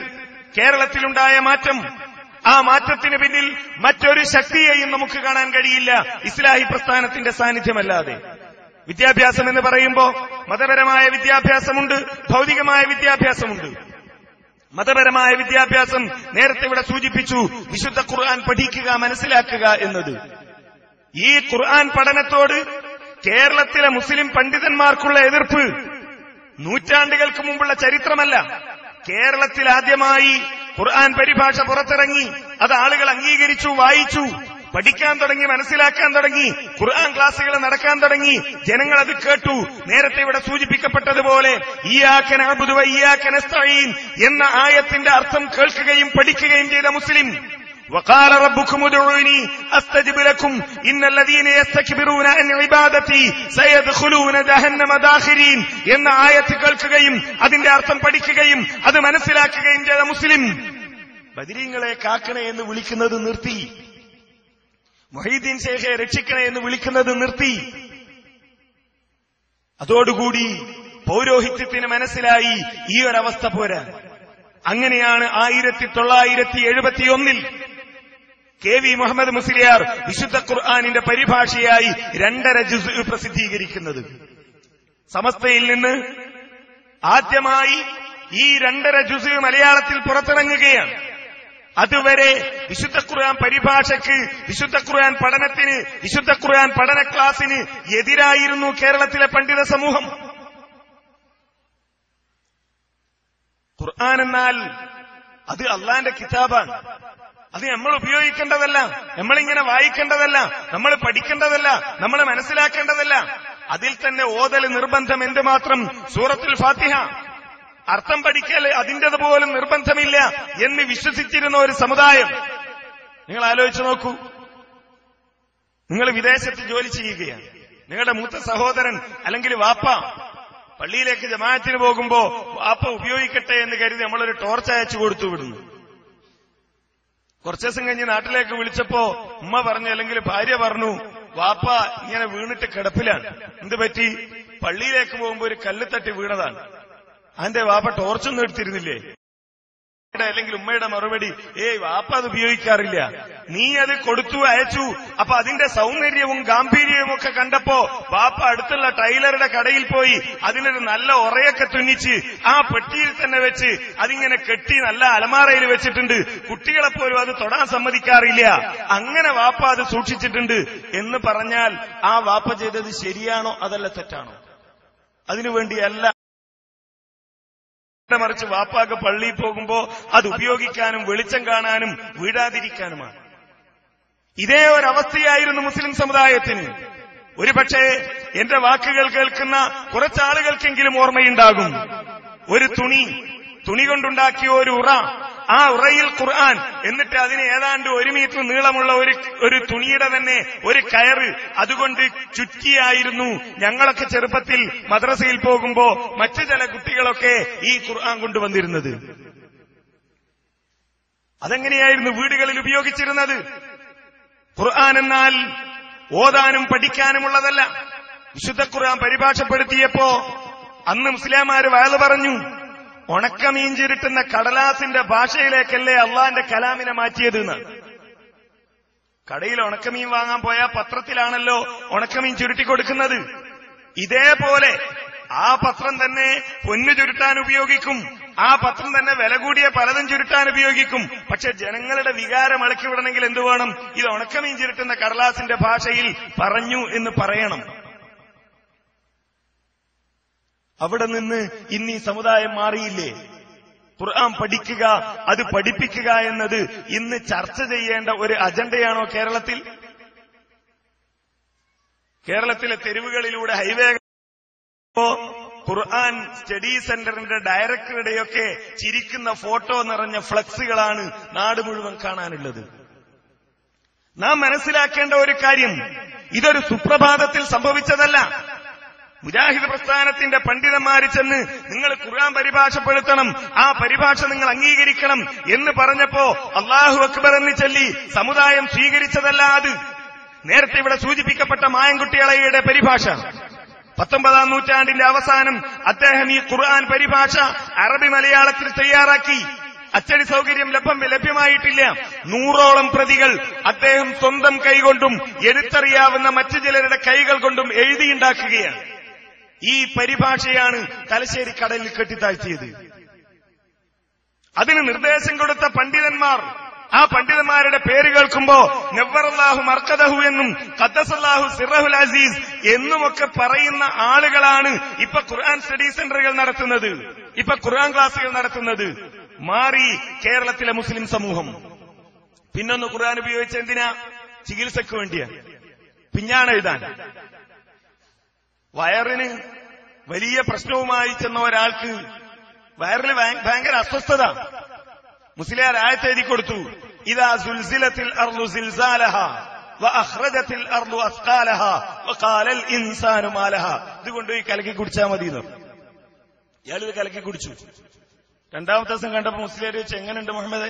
കേരളത്തിലുണ്ടായ മാറ്റം, ആ മാറ്റത്തിന് പിന്നിൽ മറ്റൊരു ശക്തിയെയും നമുക്ക് കാണാൻ കഴിയില്ല ഇസ്ലാഹി പ്രസ്ഥാനത്തിന്റെ സാന്നിധ്യമല്ലാതെ. വിദ്യാഭ്യാസം എന്ന് പറയുമ്പോൾ മതപരമായ വിദ്യാഭ്യാസമുണ്ട്, ഭൗതികമായ വിദ്യാഭ്യാസമുണ്ട്. മതപരമായ വിദ്യാഭ്യാസം നേരത്തെ ഇവിടെ സൂചിപ്പിച്ചു, വിശുദ്ധ ഖുർആൻ പഠിക്കുക, മനസ്സിലാക്കുക എന്നത്. ഈ ഖുർആൻ പഠനത്തോട് കേരളത്തിലെ മുസ്ലിം പണ്ഡിതന്മാർക്കുള്ള എതിർപ്പ് നൂറ്റാണ്ടുകൾക്ക് മുമ്പുള്ള ചരിത്രമല്ല. കേരളത്തിൽ ആദ്യമായി ഖുർആൻ പരിഭാഷ പുറത്തിറങ്ങി, അത് ആളുകൾ അംഗീകരിച്ചു, വായിച്ചു, പഠിക്കാൻ തുടങ്ങി, മനസ്സിലാക്കാൻ തുടങ്ങി, ഖുർആൻ ക്ലാസുകൾ നടക്കാൻ തുടങ്ങി, ജനങ്ങൾ അത് കേട്ടു. നേരത്തെ ഇവിടെ സൂചിപ്പിക്കപ്പെട്ടതുപോലെ ഇയ്യാക നഅ്ബുദു വ ഇയ്യാക നസ്തഈൻ എന്ന ആയത്തിന്റെ അർത്ഥം കേൾക്കുകയും പഠിക്കുകയും ചെയ്ത മുസ്ലിം, وقال ربكم ادعوني استجب لكم ان الذين يستكبرون عن عبادتي سيدخلون جهنم داخرين എന്ന ആയത്ത് കേൾക്കുകയും അതിന്റെ അർത്ഥം പഠിക്കുകയും അത് മനസ്സിലാക്കുകയും ചെയ്ത മുസ്ലിം ബദരീങ്ങളെ കാക്കണേ എന്ന് വിളിക്കുന്നത് നിർത്തി, മുഹീദ്ദീൻ ശൈഖെ രക്ഷിക്കണേ എന്ന് വിളിക്കുന്നത് നിർത്തി. അതോടുകൂടി പൗരോഹിത്യത്തിന് മനസ്സിലായി ഈ ഒരവസ്ഥ പോരാ. അങ്ങനെയാണ് 1971 KV മുഹമ്മദ് മുസ്ലിയാർ വിശുദ്ധ ഖുർആനിന്റെ പരിഭാഷയായി 2.5 ജുസ് പ്രസിദ്ധീകരിക്കുന്നത്. സമസ്തയിൽ നിന്ന് ആദ്യമായി ഈ 2.5 ജുസ് മലയാളത്തിൽ പുറത്തിറങ്ങുകയാണ്. അതുവരെ വിശുദ്ധ ഖുർആൻ പരിഭാഷയ്ക്ക്, വിശുദ്ധ ഖുർആൻ പഠനത്തിന്, വിശുദ്ധ ഖുർആൻ പഠന ക്ലാസിന് എതിരായിരുന്നു കേരളത്തിലെ പണ്ഡിത സമൂഹം. ഖുർആൻ എന്നാൽ അത് അള്ളാന്റെ കിതാബാണ്, അത് നമ്മൾ ഉപയോഗിക്കേണ്ടതല്ല, നമ്മളിങ്ങനെ വായിക്കേണ്ടതല്ല, നമ്മൾ പഠിക്കേണ്ടതല്ല, നമ്മൾ മനസ്സിലാക്കേണ്ടതല്ല. അതിൽ തന്നെ ഓതൽ നിർബന്ധം. എന്തുമാത്രം? സൂറത്തുൽ ഫാത്തിഹ. അർത്ഥം പഠിക്കൽ അതിൻ്റെതുപോലും നിർബന്ധമില്ല എന്ന് വിശ്വസിച്ചിരുന്ന ഒരു സമുദായം. നിങ്ങൾ ആലോചിച്ചു നോക്കൂ, നിങ്ങൾ വിദേശത്ത് ജോലി ചെയ്യുകയാണ്, നിങ്ങളുടെ മൂത്ത സഹോദരൻ അല്ലെങ്കിൽ വാപ്പ പള്ളിയിലേക്ക് ജമാഅത്തിന് പോകുമ്പോ വാപ്പ ഉപയോഗിക്കട്ടെ എന്ന് കരുതി നമ്മളൊരു ടോർച്ച് അയച്ചു കൊടുത്തു വിടുന്നു. കുറച്ചു ദിവസം കഴിഞ്ഞ് നാട്ടിലേക്ക് വിളിച്ചപ്പോ ഉമ്മ പറഞ്ഞു, അല്ലെങ്കിൽ ഭാര്യ പറഞ്ഞു, വാപ്പ ഇങ്ങനെ വീണിട്ട് കിടപ്പിലാണ്. എന്ത് പറ്റി? പള്ളിയിലേക്ക് പോകുമ്പോ ഒരു കല്ല് തട്ടി വീണതാണ്. അതിന്റെ വാപ്പ ടോർച്ചൊന്നും എടുത്തിരുന്നില്ലേ? അല്ലെങ്കിൽ ഉമ്മയുടെ മറുപടി, വാപ്പ അത് ഉപയോഗിക്കാറില്ല, നീ അത് കൊടുത്തു അയച്ചു. അപ്പൊ അതിന്റെ സൗന്ദര്യവും ഗാംഭീര്യവും ഒക്കെ കണ്ടപ്പോ വാപ്പ അടുത്തുള്ള ടൈലറുടെ കടയിൽ പോയി അതിനൊരു നല്ല ഉറയൊക്കെ തുന്നിച്ച് ആ പെട്ടിയിൽ തന്നെ വെച്ച് അതിങ്ങനെ കെട്ടി നല്ല അലമാറയിൽ വെച്ചിട്ടുണ്ട്. കുട്ടികളെപ്പോലും അത് തൊടാൻ സമ്മതിക്കാറില്ല. അങ്ങനെ വാപ്പ അത് സൂക്ഷിച്ചിട്ടുണ്ട് എന്ന് പറഞ്ഞാൽ ആ വാപ്പ ചെയ്തത് ശരിയാണോ അതല്ല തെറ്റാണോ? അതിനുവേണ്ടിയല്ല, മറിച്ച് വാപ്പാക്ക് പള്ളിയിൽ പോകുമ്പോ അത് ഉപയോഗിക്കാനും വെളിച്ചം കാണാനും വീഴാതിരിക്കാനുമാണ്. ഇതേ ഒരവസ്ഥയായിരുന്നു മുസ്ലിം സമുദായത്തിന്. ഒരുപക്ഷെ എന്റെ വാക്കുകൾ കേൾക്കുന്ന കുറച്ചാളുകൾക്കെങ്കിലും ഓർമ്മയുണ്ടാകും. ഒരു തുണി കൊണ്ടുണ്ടാക്കിയ ഒരു ഉറ, ആ ഉറയിൽ ഖുർആൻ, എന്നിട്ട് അതിന് ഏതാണ്ട് 1 മീറ്റർ നീളമുള്ള ഒരു തുണിയുടെ തന്നെ ഒരു കയറ് അതുകൊണ്ട് ചുറ്റിയായിരുന്നു ഞങ്ങളൊക്കെ ചെറുപ്പത്തിൽ മദ്രസയിൽ പോകുമ്പോ മറ്റു ചില കുട്ടികളൊക്കെ ഈ ഖുർആൻ കൊണ്ടുവന്നിരുന്നത്. അതെങ്ങനെയായിരുന്നു വീടുകളിൽ ഉപയോഗിച്ചിരുന്നത്? ഖുർആൻ എന്നാൽ ഓതാനും പഠിക്കാനുമുള്ളതല്ല. വിശുദ്ധ ഖുർആൻ പരിഭാഷപ്പെടുത്തിയപ്പോ അന്ന് മുസ്ലിംമാര് വയല് പറഞ്ഞു, ഉണക്കമീൻ ചുരുട്ടുന്ന കടലാസിന്റെ ഭാഷയിലേക്കല്ലേ അള്ളാന്റെ കലാമിനെ മാറ്റിയത് എന്നാണ്. കടയിൽ ഉണക്കമീൻ വാങ്ങാൻ പോയാൽ പത്രത്തിലാണല്ലോ ഉണക്കമീൻ ചുരുട്ടിക്കൊടുക്കുന്നത്. ഇതേപോലെ ആ പത്രം തന്നെ പൊന്നു ചുരുട്ടാൻ ഉപയോഗിക്കും, ആ പത്രം തന്നെ വില കൂടിയ പലതും ചുരുട്ടാൻ ഉപയോഗിക്കും. പക്ഷെ ജനങ്ങളുടെ വികാരം ഇളക്കി വിടണമെങ്കിൽ എന്തു വേണം? ഇത് ഉണക്കമീൻ ചുരുട്ടുന്ന കടലാസിന്റെ ഭാഷയിൽ പറഞ്ഞു എന്ന് പറയണം. അവിടെ നിന്ന് ഇന്ന് ഈ സമുദായം മാറിയില്ലേ? ഖുർആൻ പഠിക്കുക, അത് പഠിപ്പിക്കുക എന്നത് ഇന്ന് ചർച്ച ചെയ്യേണ്ട ഒരു അജണ്ടയാണോ കേരളത്തിൽ? കേരളത്തിലെ തെരുവുകളിലൂടെ ഹൈവേ ഖുർആൻ സ്റ്റഡി സെന്ററിന്റെ ഡയറക്ടറുടെയൊക്കെ ചിരിക്കുന്ന ഫോട്ടോ നിറഞ്ഞ ഫ്ലക്സുകളാണ് നാട് മുഴുവൻ കാണാനുള്ളത്. നാം മനസ്സിലാക്കേണ്ട ഒരു കാര്യം, ഇതൊരു സുപ്രഭാതത്തിൽ സംഭവിച്ചതല്ല. മുജാഹിദ് പ്രസ്ഥാനത്തിന്റെ പണ്ഡിതന്മാര് ചെന്ന് നിങ്ങൾ ഖുർആൻ പരിഭാഷപ്പെടുത്തണം, ആ പരിഭാഷ നിങ്ങൾ അംഗീകരിക്കണം എന്ന് പറഞ്ഞപ്പോ അല്ലാഹു അക്ബർ എന്ന് ചൊല്ലി സമുദായം സ്വീകരിച്ചതല്ല അത്. നേരത്തെ ഇവിടെ സൂചിപ്പിക്കപ്പെട്ട മായൻകുട്ടിയളയുടെ പരിഭാഷ 19ാം നൂറ്റാണ്ടിന്റെ അവസാനം അദ്ദേഹം ഈ ഖുർആൻ പരിഭാഷ അറബി മലയാളത്തിൽ തയ്യാറാക്കി. അച്ചടി സൗകര്യം ലഭ്യമായിട്ടില്ല. 100ഓളം പ്രതികൾ അദ്ദേഹം സ്വന്തം കൈകൊണ്ടും എഴുത്തറിയാവുന്ന മറ്റു ചിലരുടെ കൈകൾ കൊണ്ടും എഴുതിയുണ്ടാക്കുകയാണ്. ഈ പരിഭാഷയാണ് തലശ്ശേരി കടലിൽ കെട്ടിത്താഴ്ത്തിയത്. അതിന് നിർദ്ദേശം കൊടുത്ത പണ്ഡിതന്മാർ, ആ പണ്ഡിതന്മാരുടെ പേര് കേൾക്കുമ്പോ നവ്വറല്ലാഹു മർക്കദഹു എന്നും ഖദ്ദസല്ലാഹു സിറഹുൽ അസീസ് എന്നുമൊക്കെ പറയുന്ന ആളുകളാണ് ഇപ്പൊ ഖുർആൻ സ്റ്റഡി സെന്ററുകൾ നടത്തുന്നത്, ഇപ്പൊ ഖുർആൻ ക്ലാസുകൾ നടത്തുന്നത്. മാറി കേരളത്തിലെ മുസ്ലിം സമൂഹം. പിന്നൊന്ന് ഖുർആൻ ഉപയോഗിച്ച എന്തിനാ? ചികിത്സയ്ക്ക് വേണ്ടിയാ, പിഞ്ഞാണെഴുതാൻ. വയറിന് വലിയ പ്രശ്നവുമായി ചെന്ന ഒരാൾക്ക് വയറിൽ ഭയങ്കര അസ്വസ്ഥത. മുസ്ലിയാർ ആയത്തെഴുതി കൊടുത്തു, ഇദാ സുൽസിലത്തിൽ അർളു സിൽസാലഹാ വഅഖ്റജത്തിൽ അർളു അസ്ഖാലഹാ വഖാലൽ ഇൻസാനു മാലഹാ. ഇതുകൊണ്ട് ഈ കലക്കി കുടിച്ചാൽ മതി എന്ന്. ഇയാളിത് കലക്കി കുടിച്ചു. രണ്ടാമത്തെ ദിവസം കണ്ടപ്പോ മുസ്ലിയാർ ചോദിച്ചു, എങ്ങനെയുണ്ട് മുഹമ്മദ്?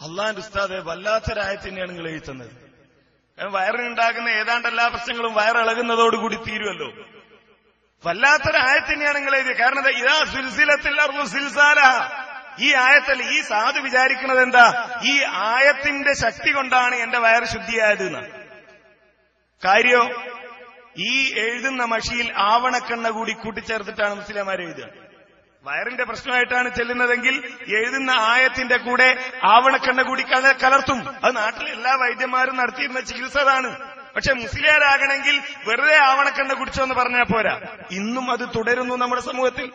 അള്ളാന്റെ ഉസ്താദെ, വല്ലാത്തൊരായത്ത് തന്നെയാണ് നിങ്ങൾ എഴുതുന്നത്. വയറിനുണ്ടാകുന്ന ഏതാണ്ട് എല്ലാ പ്രശ്നങ്ങളും വയറിളകുന്നതോടുകൂടി തീരുമല്ലോ. വല്ലാത്തൊരായത്ത് തന്നെയാണ് നിങ്ങൾ എഴുതിയത്. കാരണം ഇതാ സുൽസിലത്തിൽ അർളു സിൽസാലഹാ. ഈ ആയത്തല്ല, ഈ സാധു വിചാരിക്കുന്നത് എന്താ? ഈ ആയത്തിന്റെ ശക്തി കൊണ്ടാണ് എന്റെ വയറ് ശുദ്ധിയായത് എന്ന്. കാര്യോ ഈ എഴുതുന്ന മഷിയിൽ ആവണക്കെണ്ണ കൂടി കൂട്ടിച്ചേർത്തിട്ടാണ് മുസ്ലിംമാർ എഴുതുക. വയറിന്റെ പ്രശ്നമായിട്ടാണ് ചെല്ലുന്നതെങ്കിൽ എഴുതുന്ന ആയത്തിന്റെ കൂടെ ആവണക്കെണ്ണ കൂടി കലർത്തും. അത് നാട്ടിലെ എല്ലാ വൈദ്യന്മാരും നടത്തിയിരുന്ന ചികിത്സ അതാണ്. പക്ഷെ മുസ്ലിയാരാകണമെങ്കിൽ വെറുതെ ആവണക്കെണ്ണ കുടിച്ചോന്ന് പറഞ്ഞാൽ പോരാ. ഇന്നും അത് തുടരുന്നു നമ്മുടെ സമൂഹത്തിൽ.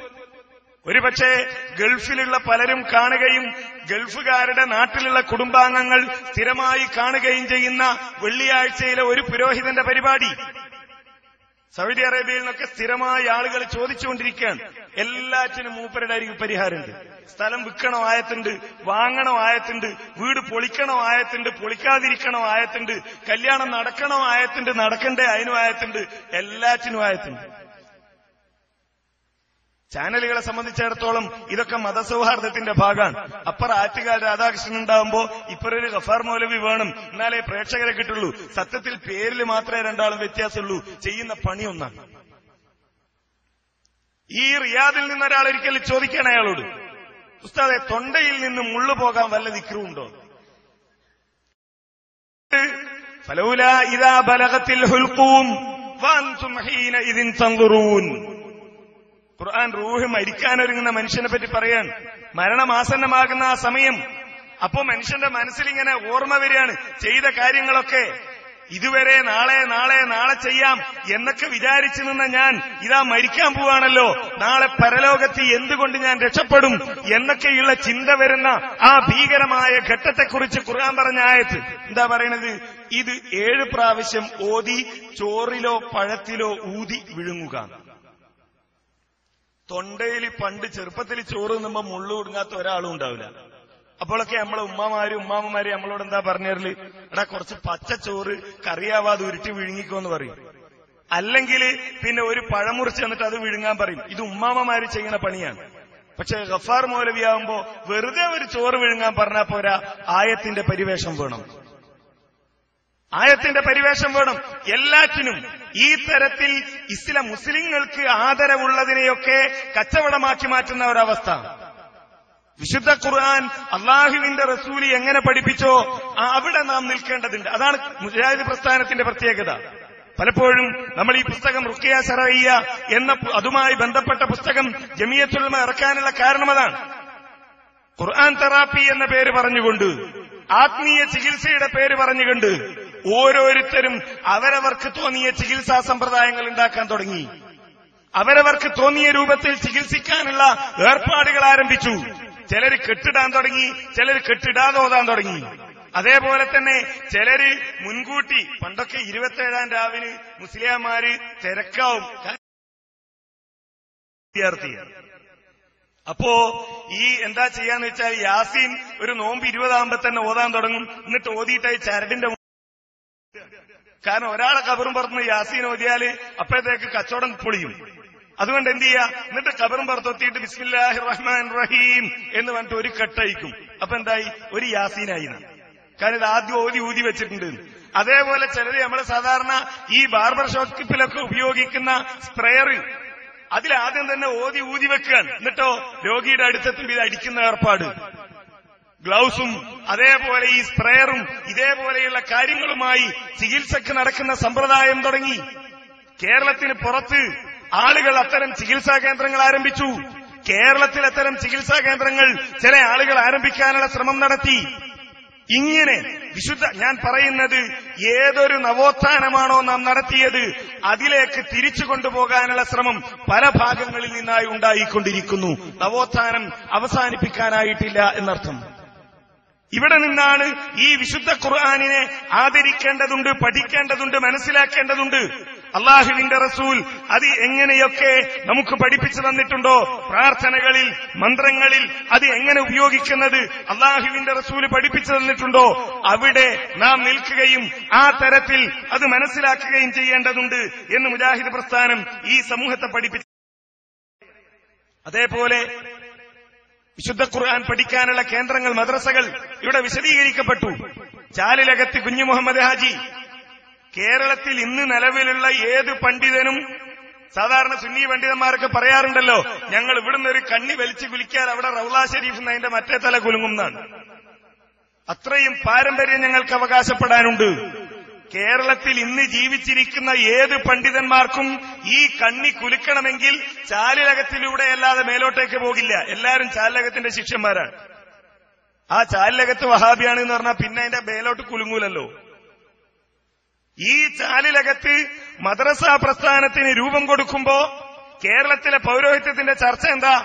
ഒരുപക്ഷെ ഗൾഫിലുള്ള പലരും കാണുകയും ഗൾഫുകാരുടെ നാട്ടിലുള്ള കുടുംബാംഗങ്ങൾ സ്ഥിരമായി കാണുകയും ചെയ്യുന്ന വെള്ളിയാഴ്ചയിലെ ഒരു പുരോഹിതന്റെ പരിപാടി സൗദി അറേബ്യയിൽ നിന്നൊക്കെ സ്ഥിരമായി ആളുകൾ ചോദിച്ചുകൊണ്ടിരിക്കുകയാണ്. എല്ലാറ്റിനും മൂപ്പരുടെ അരികിൽ പരിഹാരമുണ്ട്. സ്ഥലം വിൽക്കണോ ആയത്തുണ്ട്, വാങ്ങണോ ആയത്തുണ്ട്, വീട് പൊളിക്കണോ ആയത്തുണ്ട്, പൊളിക്കാതിരിക്കണോ ആയത്തുണ്ട്, കല്യാണം നടക്കണോ ആയത്തുണ്ട്, നടക്കണ്ടേ അതിനും ആയത്തുണ്ട്, എല്ലാറ്റിനും ആയത്തുണ്ട്. ചാനലുകളെ സംബന്ധിച്ചിടത്തോളം ഇതൊക്കെ മതസൗഹാർദ്ദത്തിന്റെ ഭാഗമാണ്. അപ്പർ ആറ്റുകാൽ രാധാകൃഷ്ണൻ ഉണ്ടാവുമ്പോ ഇപ്പറൊരു ഗഫാർ മൗലവി വേണം, എന്നാലേ പ്രേക്ഷകരെ കിട്ടുള്ളൂ. സത്യത്തിൽ പേരിൽ മാത്രമേ രണ്ടാളും വ്യത്യാസമുള്ളൂ, ചെയ്യുന്ന പണി ഒന്നാണ്. ഈ റിയാദിൽ നിന്ന് ഒരാൾ ഒരിക്കലും ചോദിക്കണം അയാളോട്, ഉസ്താദെ തൊണ്ടയിൽ നിന്ന് മുള്ളു പോകാൻ വല്ല ദിക്റുണ്ടോ? ഫലൗലാ ഇദാ ബലഗത്തിൽ ഹുൽഖൂം വഅൻതും ഹീനഇദിൻ തൻദുറൂൻ. ഖുർആൻ റൂഹ് മരിക്കാനൊരുങ്ങുന്ന മനുഷ്യനെ പറ്റി പറയാൻ, മരണമാസന്നമാകുന്ന ആ സമയം. അപ്പോ മനുഷ്യന്റെ മനസ്സിലിങ്ങനെ ഓർമ്മ വരികയാണ് ചെയ്ത കാര്യങ്ങളൊക്കെ. ഇതുവരെ നാളെ നാളെ നാളെ ചെയ്യാം എന്നൊക്കെ വിചാരിച്ചു നിന്ന ഞാൻ ഇതാ മരിക്കാൻ പോവാണല്ലോ, നാളെ പരലോകത്ത് എന്തുകൊണ്ട് ഞാൻ രക്ഷപ്പെടും എന്നൊക്കെയുള്ള ചിന്ത വരുന്ന ആ ഭീകരമായ ഘട്ടത്തെക്കുറിച്ച് ഖുർആൻ പറഞ്ഞ ആയത്ത് എന്താ പറയണത്? ഇത് 7 പ്രാവശ്യം ഓതി ചോറിലോ പഴത്തിലോ ഊതി വിഴുങ്ങുക. തൊണ്ടയിൽ പണ്ട് ചെറുപ്പത്തിൽ ചോറ് തിന്നുമ്പോ മുള്ളു കൊടുങ്ങാത്ത ഒരാളും ഉണ്ടാവില്ല. അപ്പോഴൊക്കെ നമ്മളെ ഉമ്മാമ്മമാര് നമ്മളോട് എന്താ പറഞ്ഞേരല്? എടാ കുറച്ച് പച്ചച്ചോറ് കറിയാവാതെ ഉരുട്ടി വിഴുങ്ങിക്കോന്ന് പറയും. അല്ലെങ്കിൽ പിന്നെ ഒരു പഴമുറിച്ച് എന്നിട്ട് അത് വിഴുങ്ങാൻ പറയും. ഇത് ഉമ്മാമ്മമാര് ചെയ്യുന്ന പണിയാണ്. പക്ഷെ ഗഫാർ മൗലവിയാവുമ്പോ വെറുതെ ഒരു ചോറ് വിഴുങ്ങാൻ പറഞ്ഞാ പോരാ, ആയത്തിന്റെ പരിവേഷം വേണം. ആയത്തിന്റെ പരിവേഷം വേണം എല്ലാറ്റിനും. ഈ തരത്തിൽ മുസ്ലിങ്ങൾക്ക് ആദരവുള്ളതിനെയൊക്കെ കച്ചവടമാക്കി മാറ്റുന്ന ഒരവസ്ഥ. വിശുദ്ധ ഖുർആൻ അള്ളാഹുവിന്റെ റസൂല് എങ്ങനെ പഠിപ്പിച്ചോ അവിടെ നാം നിൽക്കേണ്ടതുണ്ട്. അതാണ് മുജാഹിദ് പ്രസ്ഥാനത്തിന്റെ പ്രത്യേകത. പലപ്പോഴും നമ്മൾ ഈ പുസ്തകം റുഖിയ ശറഇയ്യ എന്ന അതുമായി ബന്ധപ്പെട്ട പുസ്തകം ജമിയത്തുൽ ഉലമ ഇറക്കാനുള്ള കാരണം അതാണ്. ഖുർആൻ തെറാപ്പി എന്ന പേര് പറഞ്ഞുകൊണ്ട്, ആത്മീയ ചികിത്സയുടെ പേര് പറഞ്ഞുകൊണ്ട് ഓരോരുത്തരും അവരവർക്ക് തോന്നിയ ചികിത്സാ സമ്പ്രദായങ്ങൾ ഉണ്ടാക്കാൻ തുടങ്ങി. അവരവർക്ക് തോന്നിയ രൂപത്തിൽ ചികിത്സിക്കാനുള്ള ഏർപ്പാടുകൾ ആരംഭിച്ചു. ചിലര് കെട്ടിടാൻ തുടങ്ങി, ചിലര് കെട്ടിടാതെ ഓതാൻ തുടങ്ങി. അതേപോലെ തന്നെ ചിലര് മുൻകൂട്ടി, പണ്ടൊക്കെ 27-ാം രാവിന് മുസ്ലിയാമാര് തിരക്കാവും വിദ്യാർത്ഥിയാണ്. അപ്പോ ഈ എന്താ ചെയ്യാന്ന് വെച്ചാൽ യാസീൻ ഒരു നോമ്പ് 20 തന്നെ ഓതാൻ തുടങ്ങും. എന്നിട്ട് ഓതിയിട്ടായി ചരടിന്റെ, കാരണം ഒരാളെ കബറും പുറത്തുനിന്ന് യാസീൻ ഓതിയാല് അപ്പോഴത്തേക്ക് കച്ചവടം പൊളിയും. അതുകൊണ്ട് എന്ത് ചെയ്യാ, എന്നിട്ട് കബറും പുറത്തെത്തിയിട്ട് ബിസ്മില്ലാഹിർ റഹ്മാനിർ റഹീം എന്ന് പറഞ്ഞിട്ട് ഒരു കെട്ടയക്കും. അപ്പൊ എന്തായി? ഒരു യാസീനായി. കാരണം ഇത് ആദ്യം ഊതി വെച്ചിട്ടുണ്ട്. അതേപോലെ ചിലര് നമ്മള് സാധാരണ ഈ ബാർബർ ഷോപ്പിലൊക്കെ ഉപയോഗിക്കുന്ന സ്പ്രേയർ, അതിലാദ്യം തന്നെ ഊതി വെക്കുകയാണ്. എന്നിട്ടോ രോഗിയുടെ അടുത്തെത്തുമ്പോൾ ഇത് അടിക്കുന്ന ഏർപ്പാട്. ഗ്ലൗസും അതേപോലെ ഈ സ്പ്രേയറും ഇതേപോലെയുള്ള കാര്യങ്ങളുമായി ചികിത്സക്ക് നടക്കുന്ന സമ്പ്രദായം തുടങ്ങി. കേരളത്തിന് പുറത്ത് ആളുകൾ അത്തരം ചികിത്സാ കേന്ദ്രങ്ങൾ ആരംഭിച്ചു. കേരളത്തിൽ അത്തരം ചികിത്സാ കേന്ദ്രങ്ങൾ ചില ആളുകൾ ആരംഭിക്കാനുള്ള ശ്രമം നടത്തി. ഇങ്ങനെ ഞാൻ പറയുന്നത് ഏതൊരു നവോത്ഥാനമാണോ നാം നടത്തിയത് അതിലേക്ക് തിരിച്ചു കൊണ്ടുപോകാനുള്ള ശ്രമം പല ഭാഗങ്ങളിൽ നിന്നായി ഉണ്ടായിക്കൊണ്ടിരിക്കുന്നു. നവോത്ഥാനം അവസാനിപ്പിക്കാനായിട്ടില്ല എന്നർത്ഥം. ഇവിടെ നിന്നാണ് ഈ വിശുദ്ധ ഖുർആനിനെ ആദരിക്കേണ്ടതുണ്ട്, പഠിക്കേണ്ടതുണ്ട്, മനസ്സിലാക്കേണ്ടതുണ്ട്. അള്ളാഹുവിന്റെ റസൂൽ അത് എങ്ങനെയൊക്കെ നമുക്ക് പഠിപ്പിച്ചു തന്നിട്ടുണ്ടോ, പ്രാർത്ഥനകളിൽ, മന്ത്രങ്ങളിൽ അത് എങ്ങനെ ഉപയോഗിക്കുന്നത് അള്ളാഹുവിന്റെ റസൂല് പഠിപ്പിച്ചു തന്നിട്ടുണ്ടോ, അവിടെ നാം നിൽക്കുകയും ആ തരത്തിൽ അത് മനസ്സിലാക്കുകയും ചെയ്യേണ്ടതുണ്ട് എന്ന് മുജാഹിദ് പ്രസ്ഥാനം ഈ സമൂഹത്തെ പഠിപ്പിച്ചു. അതേപോലെ വിശുദ്ധ ഖുർആൻ പഠിക്കാനുള്ള കേന്ദ്രങ്ങൾ, മദ്രസകൾ ഇവിടെ വിശദീകരിക്കപ്പെട്ടു. ചാലിലകത്ത് കുഞ്ഞു മുഹമ്മദ് ഹാജി, കേരളത്തിൽ ഇന്ന് നിലവിലുള്ള ഏത് പണ്ഡിതനും, സാധാരണ സുന്നി പണ്ഡിതന്മാരൊക്കെ പറയാറുണ്ടല്ലോ, ഞങ്ങൾ ഇവിടുന്ന് ഒരു കണ്ണി വലിച്ചു കുലിക്കാൻ അവിടെ റൗള ഷരീഫ് എന്നതിന്റെ മറ്റേ തല കുലുങ്ങും എന്നാണ്. അത്രയും പാരമ്പര്യം ഞങ്ങൾക്ക് അവകാശപ്പെടാനുണ്ട്. കേരളത്തിൽ ഇന്ന് ജീവിച്ചിരിക്കുന്ന ഏത് പണ്ഡിതന്മാർക്കും ഈ കണ്ണി കുലുക്കണമെങ്കിൽ ചാലിലകത്തിലൂടെ അല്ലാതെ മേലോട്ടേക്ക് പോകില്ല. എല്ലാവരും ചാലിലകത്തിന്റെ ശിഷ്യന്മാരാണ്. ആ ചാലിലകത്ത് വഹാബിയാണ് എന്ന് പറഞ്ഞാൽ പിന്നെ അതിന്റെ മേലോട്ട് കുലുങ്ങൂലല്ലോ. ഈ ചാലിലകത്ത് മദ്രസ പ്രസ്ഥാനത്തിന് രൂപം കൊടുക്കുമ്പോ കേരളത്തിലെ പൗരോഹിത്യത്തിന്റെ ചർച്ച എന്താ?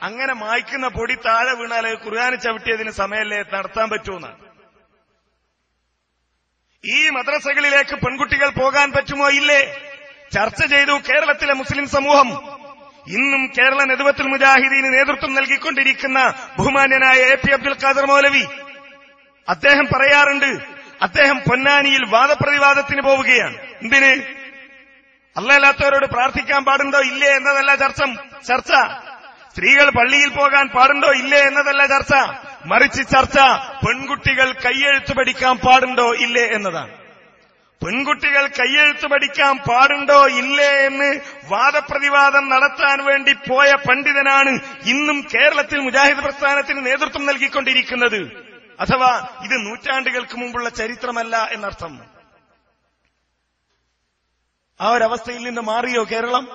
അങ്ങനെ മായ്ക്കുന്ന പൊടി താഴെ വീണാൽ ഖുർആൻ ചവിട്ടിയതിന് സമയമല്ലേ നടത്താൻ പറ്റുമെന്നാണ്. ഈ മദ്രസകളിലേക്ക് പെൺകുട്ടികൾ പോകാൻ പറ്റുമോ ഇല്ലേ ചർച്ച ചെയ്തു കേരളത്തിലെ മുസ്ലിം സമൂഹം. ഇന്നും കേരള നദ്വത്തുൽ മുജാഹിദീന് നേതൃത്വം നൽകിക്കൊണ്ടിരിക്കുന്ന ബഹുമാന്യനായ എ.പി. അബ്ദുൽ ഖാദർ മൗലവി, അദ്ദേഹം പറയാറുണ്ട്, അദ്ദേഹം പൊന്നാനിയിൽ വാദപ്രതിവാദത്തിന് പോവുകയാണ്. എന്തിന്? അല്ലാത്തവരോട് പ്രാർത്ഥിക്കാൻ പാടുണ്ടോ ഇല്ലേ എന്നതല്ല ചർച്ച. സ്ത്രീകൾ പള്ളിയിൽ പോകാൻ പാടുണ്ടോ ഇല്ലേ എന്നതല്ല ചർച്ച. മറിച്ച് ചർച്ച പെൺകുട്ടികൾ കയ്യെഴുത്ത് പഠിക്കാൻ പാടുണ്ടോ ഇല്ലേ എന്നതാണ്. പെൺകുട്ടികൾ കയ്യെഴുത്ത് പഠിക്കാൻ പാടുണ്ടോ ഇല്ലേ എന്ന് വാദപ്രതിവാദം നടത്താൻ വേണ്ടി പോയ പണ്ഡിതനാണ് ഇന്നും കേരളത്തിൽ മുജാഹിദ് പ്രസ്ഥാനത്തിന് നേതൃത്വം നൽകിക്കൊണ്ടിരിക്കുന്നത്. അഥവാ ഇത് നൂറ്റാണ്ടുകൾക്ക് മുമ്പുള്ള ചരിത്രമല്ല എന്നർത്ഥം. ആ ഒരവസ്ഥയിൽ നിന്ന് മാറിയോ കേരളം?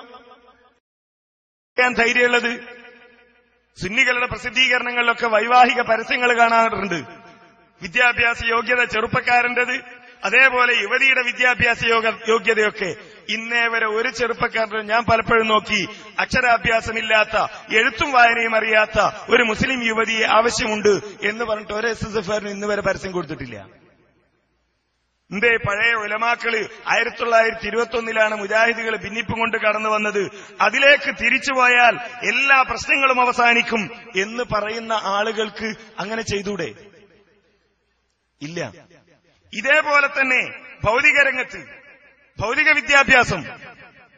ധൈര്യമുള്ളത് സുന്നികളുടെ പ്രസിദ്ധീകരണങ്ങളിലൊക്കെ വൈവാഹിക പരസ്യങ്ങൾ കാണാറുണ്ട്. വിദ്യാഭ്യാസ യോഗ്യത ചെറുപ്പക്കാരന്റേത്, അതേപോലെ യുവതിയുടെ വിദ്യാഭ്യാസ യോഗ്യതയൊക്കെ. ഇന്നേ വരെ ഒരു ചെറുപ്പക്കാരൻ ഞാൻ പലപ്പോഴും നോക്കി, അക്ഷരാഭ്യാസമില്ലാത്ത, എഴുത്തും വായനയും അറിയാത്ത ഒരു മുസ്ലിം യുവതിയെ ആവശ്യമുണ്ട് എന്ന് പറഞ്ഞിട്ട് ഒരു SSFകാരന് ഇന്ന് വരെ പരസ്യം കൊടുത്തിട്ടില്ല. എന്തേ? പഴയ ഉലമാക്കള് 1921 മുജാഹിദുകൾ ഭിന്നിപ്പും കൊണ്ട് കടന്നു വന്നത്. അതിലേക്ക് തിരിച്ചുപോയാൽ എല്ലാ പ്രശ്നങ്ങളും അവസാനിക്കും എന്ന് പറയുന്ന ആളുകൾക്ക് അങ്ങനെ ചെയ്തൂടെ? ഇല്ല. ഇതേപോലെ തന്നെ ഭൗതിക രംഗത്ത് ഭൗതിക വിദ്യാഭ്യാസം